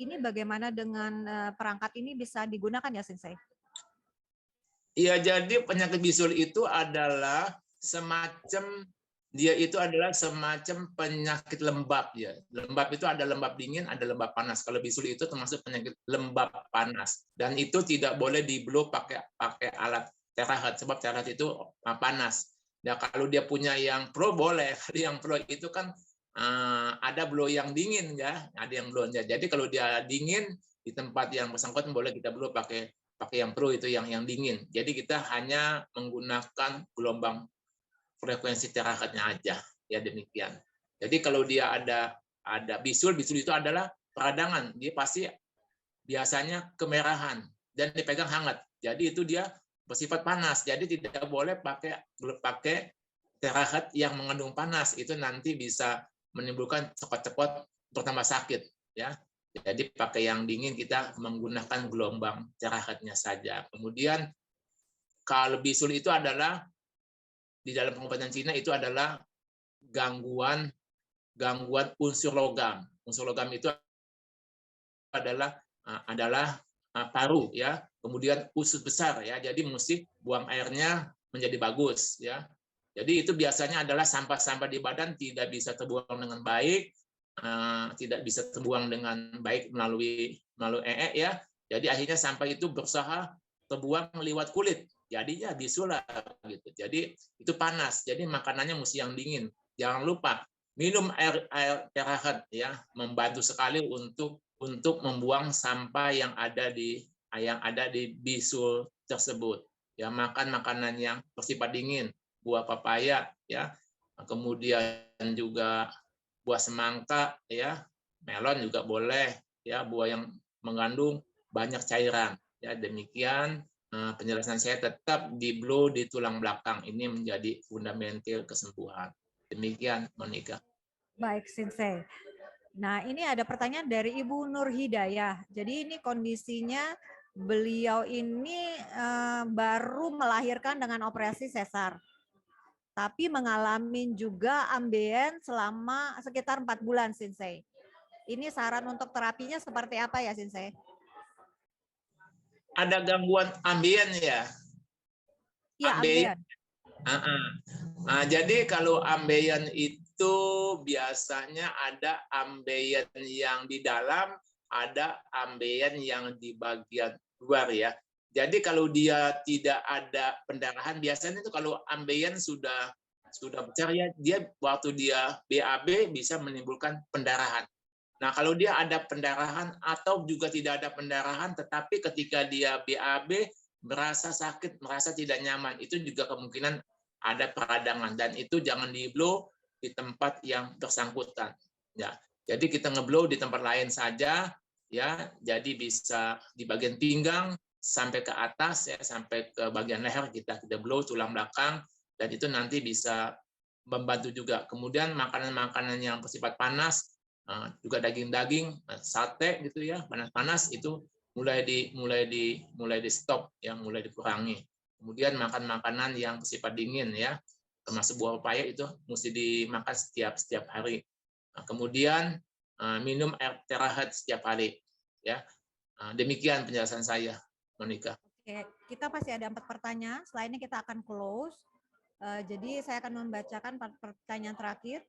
Ini bagaimana dengan perangkat ini bisa digunakan ya, Sensei? Iya, jadi penyakit bisul itu adalah semacam penyakit lembab ya. Lembab itu ada lembab dingin, ada lembab panas. Kalau bisul itu termasuk penyakit lembab panas. Dan itu tidak boleh di blow pakai alat terahat sebab terahat itu panas. Nah, kalau dia punya yang pro boleh. Yang pro itu kan ada blow yang dingin ya, ada yang blow. Jadi kalau dia dingin di tempat yang bersangkutan boleh kita blow pakai yang pro itu yang dingin. Jadi kita hanya menggunakan gelombang frekuensi terahatnya aja. Ya demikian. Jadi kalau dia ada bisul itu adalah peradangan. Dia pasti biasanya kemerahan dan dipegang hangat. Jadi itu dia bersifat panas, jadi tidak boleh pakai terahat yang mengandung panas, itu nanti bisa menimbulkan cepat-cepat bertambah sakit ya. Jadi pakai yang dingin, kita menggunakan gelombang terahatnya saja. Kemudian kalau bisul itu adalah di dalam pengobatan Cina itu adalah gangguan unsur logam. Unsur logam itu adalah paru ya, kemudian usus besar ya. Jadi mesti buang airnya menjadi bagus ya. Jadi itu biasanya adalah sampah-sampah di badan tidak bisa terbuang dengan baik, tidak bisa terbuang dengan baik melalui ya. Jadi akhirnya sampah itu berusaha terbuang lewat kulit. Jadinya bisul gitu. Jadi itu panas. Jadi makanannya mesti yang dingin. Jangan lupa minum air hangat ya, membantu sekali untuk membuang sampah yang ada di bisul tersebut. Ya, makan makanan yang bersifat dingin, buah papaya ya, kemudian juga buah semangka ya, melon juga boleh ya, buah yang mengandung banyak cairan ya. Demikian penjelasan saya, tetap di blow di tulang belakang ini menjadi fundamental kesembuhan. Demikian Monica. Baik, Sensei. Nah, ini ada pertanyaan dari Ibu Nur Hidayah. Jadi ini kondisinya beliau ini baru melahirkan dengan operasi sesar. Tapi mengalami juga ambien selama sekitar 4 bulan, Sensei. Ini saran untuk terapinya seperti apa ya, Sensei? Ada gangguan ambien ya? Iya, ambien. Nah, jadi kalau ambien itu biasanya ada ambien yang di dalam, ada ambien yang di bagian luar ya. Jadi kalau dia tidak ada pendarahan, biasanya itu kalau ambien sudah besar ya, dia waktu dia BAB bisa menimbulkan pendarahan. Nah, kalau dia ada pendarahan atau juga tidak ada pendarahan, tetapi ketika dia BAB merasa sakit, merasa tidak nyaman, itu juga kemungkinan ada peradangan, dan itu jangan di-blow di tempat yang bersangkutan. Ya, jadi kita nge-blow di tempat lain saja, ya. Jadi bisa di bagian pinggang sampai ke atas, ya, sampai ke bagian leher kita blow tulang belakang, dan itu nanti bisa membantu juga. Kemudian makanan-makanan yang bersifat panas, juga daging-daging, sate gitu ya, panas-panas itu mulai di stop, ya, mulai dikurangi. Kemudian makan makanan yang bersifat dingin ya, termasuk buah pepaya itu mesti dimakan setiap hari. Nah, kemudian minum air terahat setiap hari ya. Demikian penjelasan saya, Monica. Oke, kita masih ada 4 pertanyaan. Setelah ini kita akan close. Jadi saya akan membacakan pertanyaan terakhir.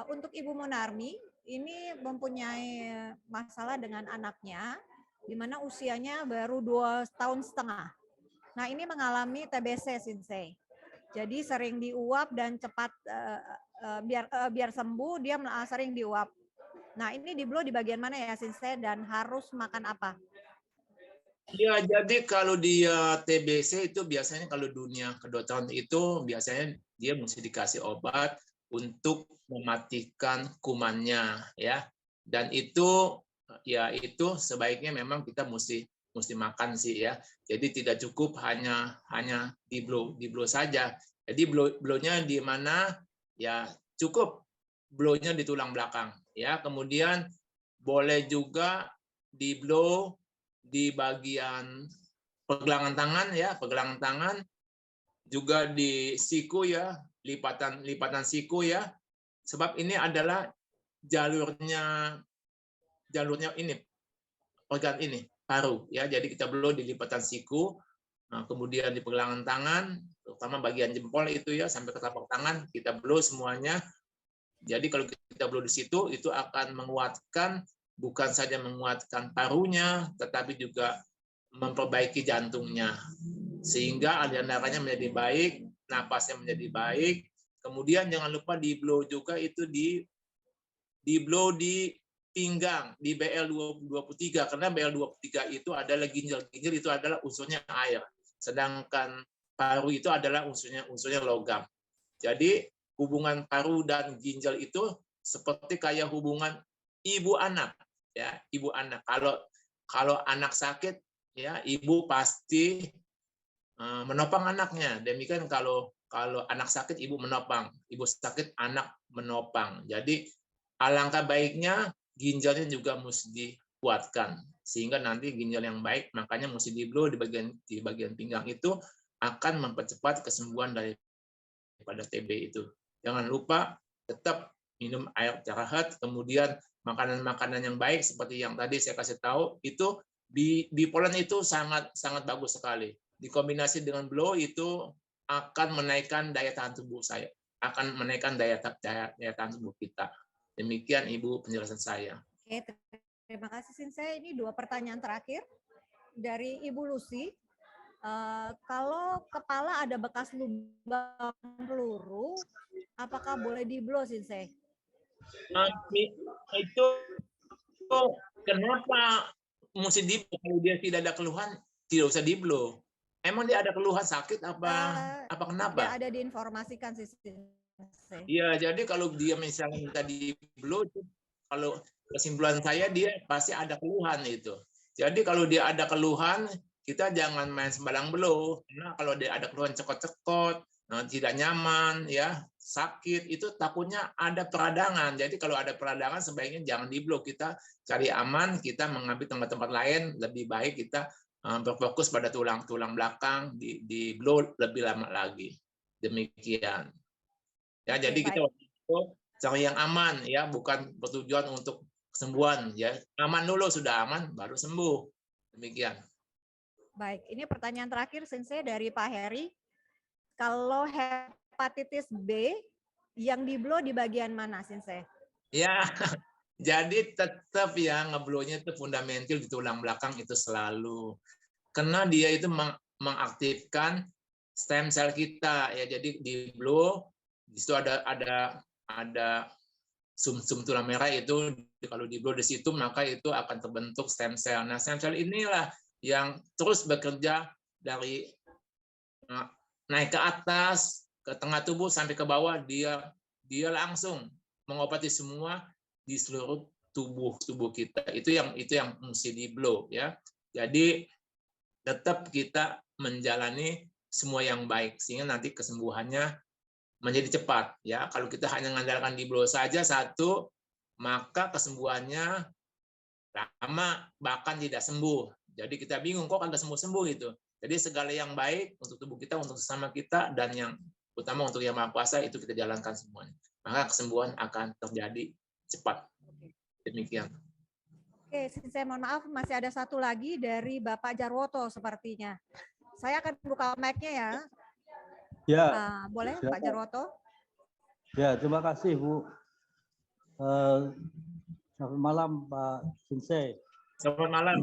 Untuk Ibu Munarmi, ini mempunyai masalah dengan anaknya, di mana usianya baru 2,5 tahun. Nah, ini mengalami TBC, Sensei. Jadi sering diuap dan cepat biar sembuh dia sering diuap. Nah, ini di blow di bagian mana ya, Sensei, dan harus makan apa? Ya, jadi kalau dia TBC itu biasanya kalau dunia kedokteran itu biasanya dia mesti dikasih obat untuk mematikan kumannya ya. Dan itu ya itu sebaiknya memang kita mesti makan sih ya. Jadi tidak cukup hanya di blow saja. Jadi blow-nya di mana ya, cukup blow-nya di tulang belakang ya. Kemudian boleh juga di blow di bagian pergelangan tangan ya, pergelangan tangan, juga di siku ya, lipatan siku ya. Sebab ini adalah jalurnya ini, organ ini, paru ya. Jadi kita blow di lipatan siku, kemudian di pergelangan tangan, terutama bagian jempol itu ya, sampai ke telapak tangan kita blow semuanya. Jadi kalau kita blow di situ, itu akan menguatkan, bukan saja menguatkan parunya, tetapi juga memperbaiki jantungnya. Sehingga aliran darahnya menjadi baik, napasnya menjadi baik. Kemudian jangan lupa di blow juga itu di blow di pinggang, di BL23. Karena BL23 itu adalah ginjal. Ginjal itu adalah unsurnya air. Sedangkan paru itu adalah unsurnya logam. Jadi hubungan paru dan ginjal itu seperti kayak hubungan ibu anak ya, ibu anak. Kalau anak sakit ya, ibu pasti menopang anaknya. Demikian kalau anak sakit ibu menopang, ibu sakit anak menopang. Jadi alangkah baiknya ginjalnya juga mesti dikuatkan sehingga nanti ginjal yang baik, makanya mesti di blow di bagian pinggang itu akan mempercepat kesembuhan daripada TB itu. Jangan lupa tetap minum air terahat, kemudian makanan-makanan yang baik seperti yang tadi saya kasih tahu itu di Poland itu sangat sangat bagus sekali. Dikombinasi dengan Blow itu akan menaikkan daya tahan tubuh saya, akan menaikkan daya tahan tubuh kita. Demikian Ibu penjelasan saya. Oke, terima kasih Sensei. Ini 2 pertanyaan terakhir dari Ibu Lucy. Kalau kepala ada bekas lubang peluru, apakah boleh di-blow, Sensei? Itu kenapa mesti di-blow? Kalau dia tidak ada keluhan, tidak usah di-blow. Emang dia ada keluhan sakit apa kenapa? Tidak ada diinformasikan sih, Sensei. Iya, jadi kalau dia misalnya minta di-blow, kalau kesimpulan saya dia pasti ada keluhan itu. Jadi kalau dia ada keluhan, kita jangan main sembarang blow. Karena kalau dia ada keluhan cekot-cekot, tidak nyaman, ya sakit, itu takutnya ada peradangan. Jadi kalau ada peradangan sebaiknya jangan di-blow. Kita cari aman, kita mengambil tempat-tempat lain. Lebih baik kita berfokus pada tulang-tulang belakang, di-blow lebih lama lagi. Demikian. Ya, jadi kita cari yang aman, ya, bukan bertujuan untuk kesembuhan, ya. Aman dulu, sudah aman baru sembuh. Demikian. Baik, ini pertanyaan terakhir Sensei dari Pak Heri. Kalau hepatitis B yang di-blow di bagian mana, Sensei? Ya, jadi tetap ya ngeblow-nya itu fundamental di tulang belakang itu selalu. Karena dia itu mengaktifkan stem cell kita, ya. Jadi di-blow di situ ada sum-sum tulang merah itu, kalau di-blow di situ maka itu akan terbentuk stem cell. Nah, stem cell inilah yang terus bekerja dari naik ke atas, ke tengah tubuh sampai ke bawah, dia langsung mengobati semua di seluruh tubuh kita. Itu yang mesti di-blow, ya. Jadi tetap kita menjalani semua yang baik sehingga nanti kesembuhannya menjadi cepat, ya. Kalau kita hanya mengandalkan di-blow saja satu, maka kesembuhannya lama bahkan tidak sembuh. Jadi kita bingung kok ada sembuh-sembuh itu. Jadi segala yang baik untuk tubuh kita, untuk sesama kita, dan yang utama untuk Yang Maha Kuasa itu kita jalankan semuanya. Maka kesembuhan akan terjadi cepat. Demikian. Oke, saya mohon maaf masih ada satu lagi dari Bapak Jarwoto sepertinya. Saya akan buka mic-nya ya. Ya. Boleh silakan. Pak Jarwoto? Ya, terima kasih Bu. Selamat malam Pak Sensei. Selamat malam.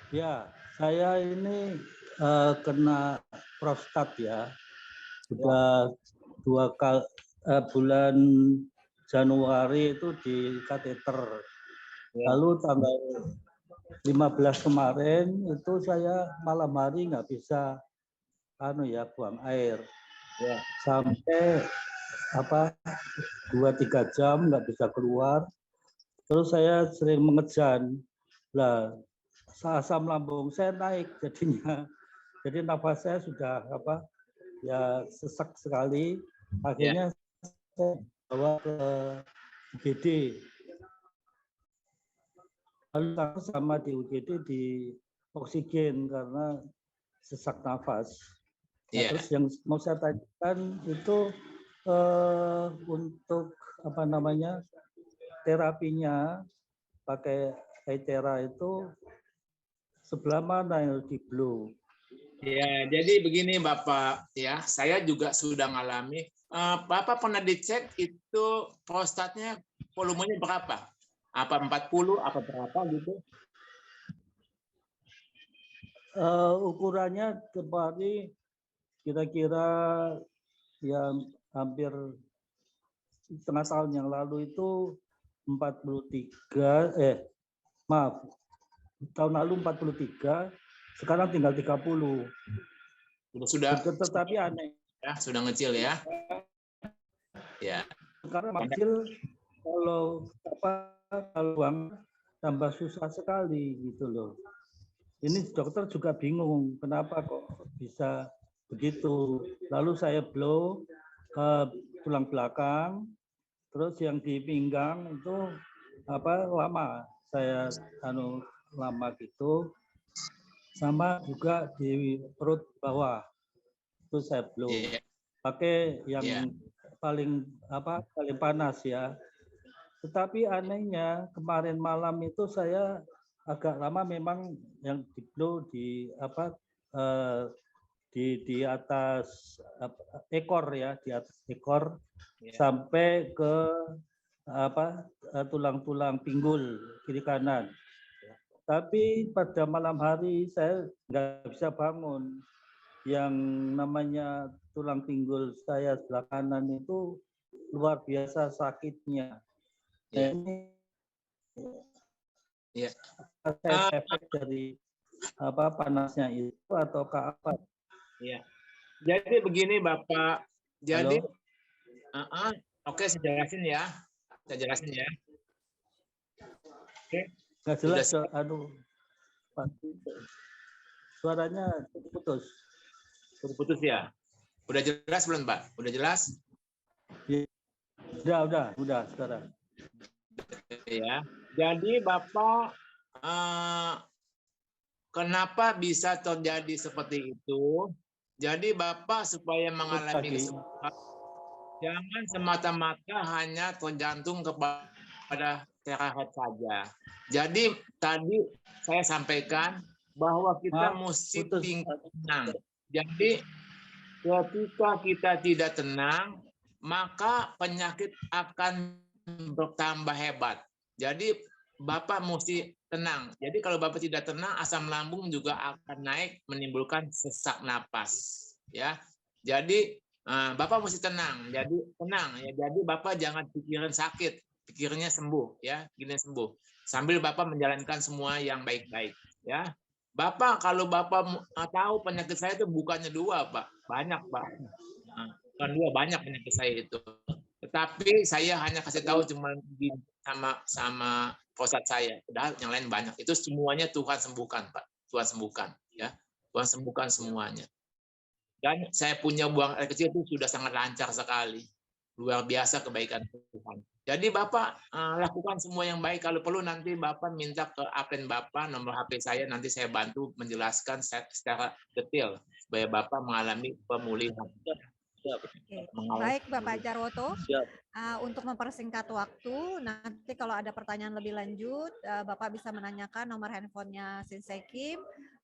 Ya, saya ini kena prostat ya. Sudah 2 kali bulan Januari itu di kateter. Lalu tanggal 15 kemarin itu saya malam hari nggak bisa buang air. Ya. Sampai 2-3 jam nggak bisa keluar. Terus saya sering mengejan. Lah, asam lambung saya naik jadinya. Jadi nafas saya sudah sesak sekali. Akhirnya saya bawa ke UGD. Lalu sama di UGD di oksigen karena sesak nafas. Nah, terus yang mau saya tanyakan itu untuk terapinya pakai Hytera itu sebelah mana yang di-blow? Ya, jadi begini Bapak, ya, saya juga sudah mengalami. Bapak pernah dicek itu prostatnya volumenya berapa? Apa 40, apa berapa gitu? Ukurannya kemarin kira-kira yang hampir setengah tahun yang lalu itu 43, tahun lalu 43, sekarang tinggal 30. Sudah. Tetapi aneh. Ya, sudah ngecil ya. Ya. Sekarang kecil kalau buang tambah susah sekali gitu loh. Ini dokter juga bingung kenapa kok bisa begitu. Lalu saya blow ke tulang belakang, terus yang di pinggang itu lama saya lama gitu, sama juga di perut bawah itu saya blow pakai yang paling panas ya. Tetapi anehnya kemarin malam itu saya agak lama memang yang di blow di di atas ekor ya, di atas ekor sampai ke tulang-tulang pinggul kiri kanan. Tapi pada malam hari saya nggak bisa bangun. Yang namanya tulang pinggul saya sebelah kanan itu luar biasa sakitnya. Ya. Ini Ya. efek dari panasnya itu ataukah apa? Ya. Jadi begini Bapak. Jadi oke, saya jelasin ya. Oke. Nggak jelas, suaranya putus. Putus ya. Udah jelas belum Pak? Udah jelas? Udah sekarang. Ya. Jadi Bapak, kenapa bisa terjadi seperti itu? Jadi Bapak supaya mengalami kesembuhan, jangan semata-mata hanya tergantung kepada terahat saja. Jadi tadi saya sampaikan bahwa kita mesti tenang. Jadi ketika kita tidak tenang, maka penyakit akan bertambah hebat. Jadi Bapak mesti tenang. Jadi kalau Bapak tidak tenang, asam lambung juga akan naik, menimbulkan sesak napas. Ya, jadi Bapak mesti tenang. Jadi tenang ya. Jadi Bapak jangan pikirin sakit, pikirnya sembuh ya, gini sembuh. Sambil Bapak menjalankan semua yang baik-baik ya. Bapak kalau Bapak tahu penyakit saya itu bukannya 2 Pak, banyak Pak. Bukan 2, banyak penyakit saya itu. Tetapi saya hanya kasih tahu cuma sama prostat saya. Padahal yang lain banyak. Itu semuanya Tuhan sembuhkan, Pak. Tuhan sembuhkan, ya. Tuhan sembuhkan semuanya. Dan saya punya buang air kecil itu sudah sangat lancar sekali. Luar biasa kebaikan Tuhan. Jadi Bapak lakukan semua yang baik. Kalau perlu nanti Bapak minta ke admin Bapak, nomor HP saya, nanti saya bantu menjelaskan secara detail supaya Bapak mengalami pemulihan. Baik Bapak Jarwoto, untuk mempersingkat waktu, nanti kalau ada pertanyaan lebih lanjut, Bapak bisa menanyakan nomor handphonenya Sinsei Kim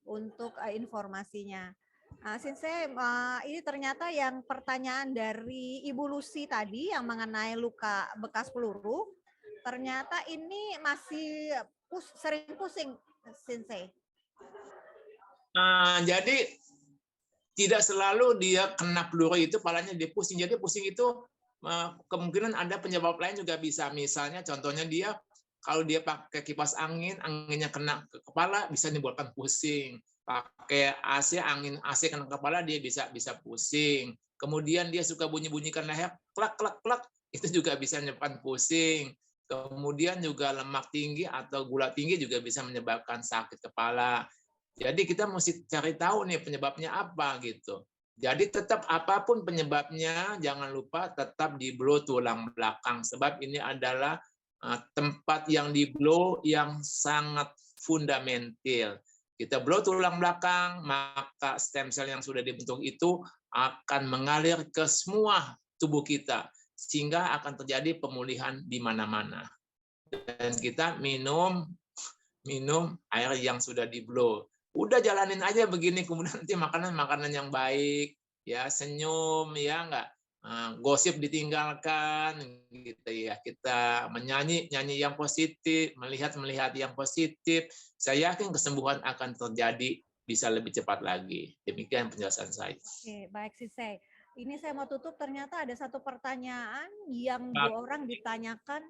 untuk informasinya. Sinsei, ini ternyata yang pertanyaan dari Ibu Lucy tadi yang mengenai luka bekas peluru, ternyata ini masih sering pusing, Sinsei. Jadi tidak selalu dia kena peluru itu palanya dia pusing. Jadi pusing itu kemungkinan ada penyebab lain juga bisa. Misalnya contohnya dia kalau dia pakai kipas angin, anginnya kena ke kepala bisa menimbulkan pusing. Pakai AC, angin AC kena kepala dia bisa pusing. Kemudian dia suka bunyi-bunyikan leher, klak klak klak, itu juga bisa menyebabkan pusing. Kemudian juga lemak tinggi atau gula tinggi juga bisa menyebabkan sakit kepala. Jadi kita mesti cari tahu nih penyebabnya apa gitu. Jadi tetap apapun penyebabnya, jangan lupa tetap di blow tulang belakang. Sebab ini adalah tempat yang di blow yang sangat fundamental. Kita blow tulang belakang, maka stem cell yang sudah dibentuk itu akan mengalir ke semua tubuh kita. Sehingga akan terjadi pemulihan di mana-mana. Dan kita minum air yang sudah di blow. Udah jalanin aja begini, kemudian nanti makanan yang baik, ya senyum, ya enggak, gosip ditinggalkan, gitu ya. Kita menyanyi yang positif, melihat yang positif. Saya yakin kesembuhan akan terjadi bisa lebih cepat lagi. Demikian penjelasan saya. Oke, baik Sinsei. Ini saya mau tutup, ternyata ada satu pertanyaan yang 2 orang ditanyakan.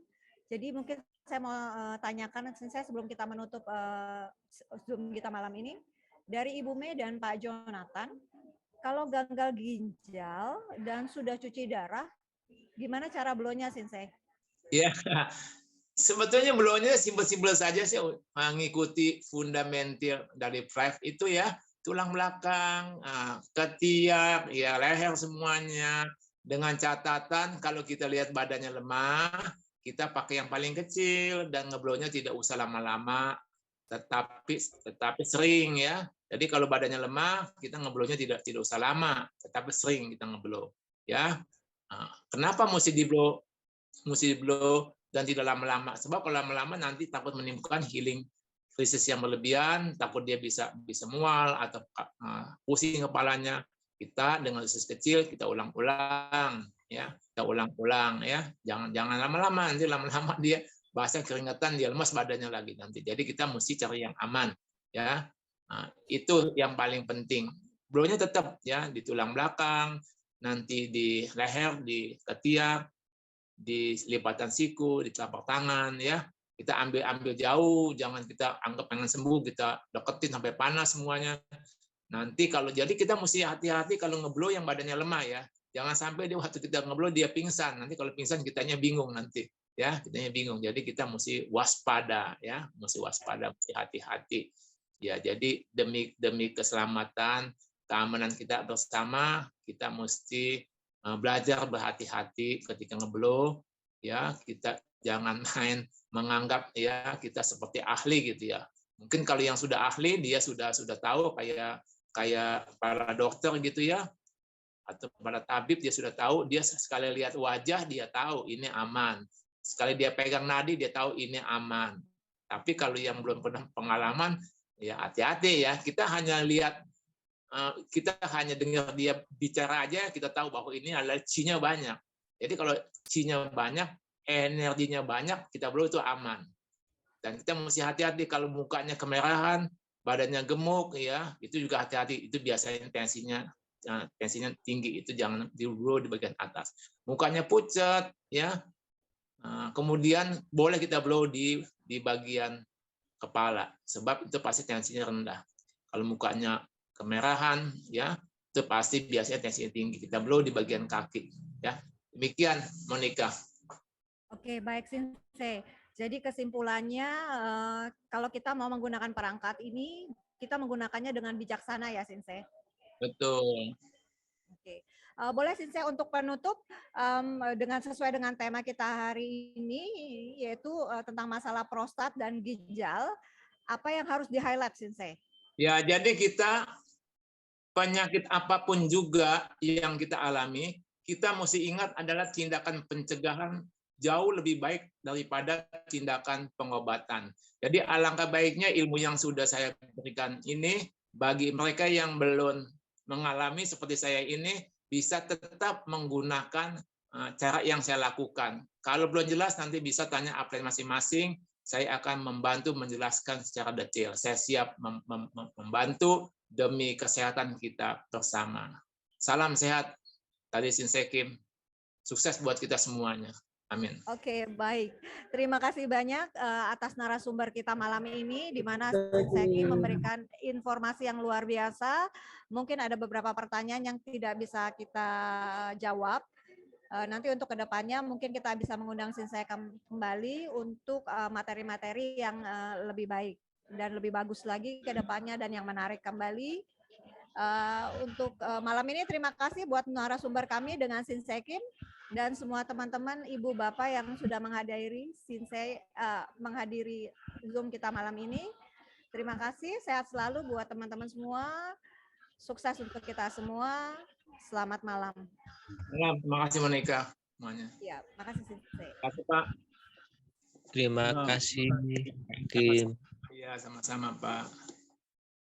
Jadi mungkin saya mau tanyakan Sinsei sebelum kita menutup Zoom kita malam ini. Dari Ibu Mei dan Pak Jonathan, kalau gagal ginjal dan sudah cuci darah, gimana cara blow-nya Sinsei? Ya, sebetulnya blow-nya simpel-simpel saja sih, mengikuti fundamental dari Five itu ya, tulang belakang, ketiak, ya leher semuanya. Dengan catatan kalau kita lihat badannya lemah, kita pakai yang paling kecil dan ngeblownya tidak usah lama-lama, tetapi sering ya. Jadi kalau badannya lemah, kita ngeblownya tidak usah lama, tetapi sering kita ngeblow ya. Kenapa mesti di blow dan tidak lama-lama? Sebab kalau lama-lama nanti takut menimbulkan healing krisis yang berlebihan, takut dia bisa mual atau pusing kepalanya. Kita dengan dosis kecil kita ulang-ulang ya, jangan lama-lama, nanti lama-lama dia bahasa keringetan, dia lemas badannya lagi nanti. Jadi kita mesti cari yang aman ya. Itu yang paling penting. Blow-nya tetap ya di tulang belakang, nanti di leher, di ketiak, di lipatan siku, di telapak tangan ya. Kita ambil jauh, jangan kita anggap pengen sembuh, kita deketin sampai panas semuanya. Nanti jadi kita mesti hati-hati kalau ngeblow yang badannya lemah ya. Jangan sampai waktu kita ngeblow dia pingsan. Nanti kalau pingsan kitanya bingung nanti ya, kitanya bingung. Jadi kita mesti waspada ya, mesti hati-hati. Ya, jadi demi keselamatan, keamanan kita bersama, kita mesti belajar berhati-hati ketika ngeblow ya. Kita jangan main menganggap ya kita seperti ahli gitu ya. Mungkin kalau yang sudah ahli dia sudah tahu kayak para dokter gitu ya, atau para tabib dia sudah tahu, dia sekali lihat wajah dia tahu ini aman. Sekali dia pegang nadi dia tahu ini aman. Tapi kalau yang belum pernah pengalaman ya hati-hati ya. Kita hanya dengar dia bicara aja kita tahu bahwa ini adalah chi-nya banyak. Jadi kalau chi-nya banyak, energinya banyak, kita blow itu aman. Dan kita mesti hati-hati kalau mukanya kemerahan, badannya gemuk ya, itu juga hati-hati. Itu biasanya tensinya tinggi, itu jangan di blow di bagian atas. Mukanya pucat ya. Kemudian boleh kita blow di bagian kepala, sebab itu pasti tensinya rendah. Kalau mukanya kemerahan ya, itu pasti biasanya tensinya tinggi. Kita blow di bagian kaki ya. Demikian Monica. Oke, baik Sensei. Jadi kesimpulannya kalau kita mau menggunakan perangkat ini, kita menggunakannya dengan bijaksana ya Sensei. Betul. Oke. Boleh Sensei untuk penutup sesuai dengan tema kita hari ini, yaitu tentang masalah prostat dan ginjal, apa yang harus di-highlight Sensei? Ya, jadi kita penyakit apapun juga yang kita alami, kita mesti ingat adalah tindakan pencegahan jauh lebih baik daripada tindakan pengobatan. Jadi alangkah baiknya ilmu yang sudah saya berikan ini bagi mereka yang belum mengalami seperti saya ini bisa tetap menggunakan cara yang saya lakukan. Kalau belum jelas nanti bisa tanya upline masing-masing. Saya akan membantu menjelaskan secara detail. Saya siap membantu demi kesehatan kita bersama. Salam sehat dari Sensei Kim. Sukses buat kita semuanya. Amin. Oke, baik. Terima kasih banyak atas narasumber kita malam ini, di mana Sensei Kim memberikan informasi yang luar biasa. Mungkin ada beberapa pertanyaan yang tidak bisa kita jawab. Nanti untuk kedepannya mungkin kita bisa mengundang Sensei kembali untuk materi-materi yang lebih baik dan lebih bagus lagi ke depannya dan yang menarik kembali. Untuk malam ini terima kasih buat narasumber kami dengan Sensei Kim dan semua teman-teman ibu bapak yang sudah menghadiri menghadiri Zoom kita malam ini. Terima kasih, sehat selalu buat teman-teman semua. Sukses untuk kita semua. Selamat malam. Terima kasih Monica semuanya. Ya, makasih Sensei. Terima kasih Pak. Terima kasih Kim. Iya, sama-sama Pak.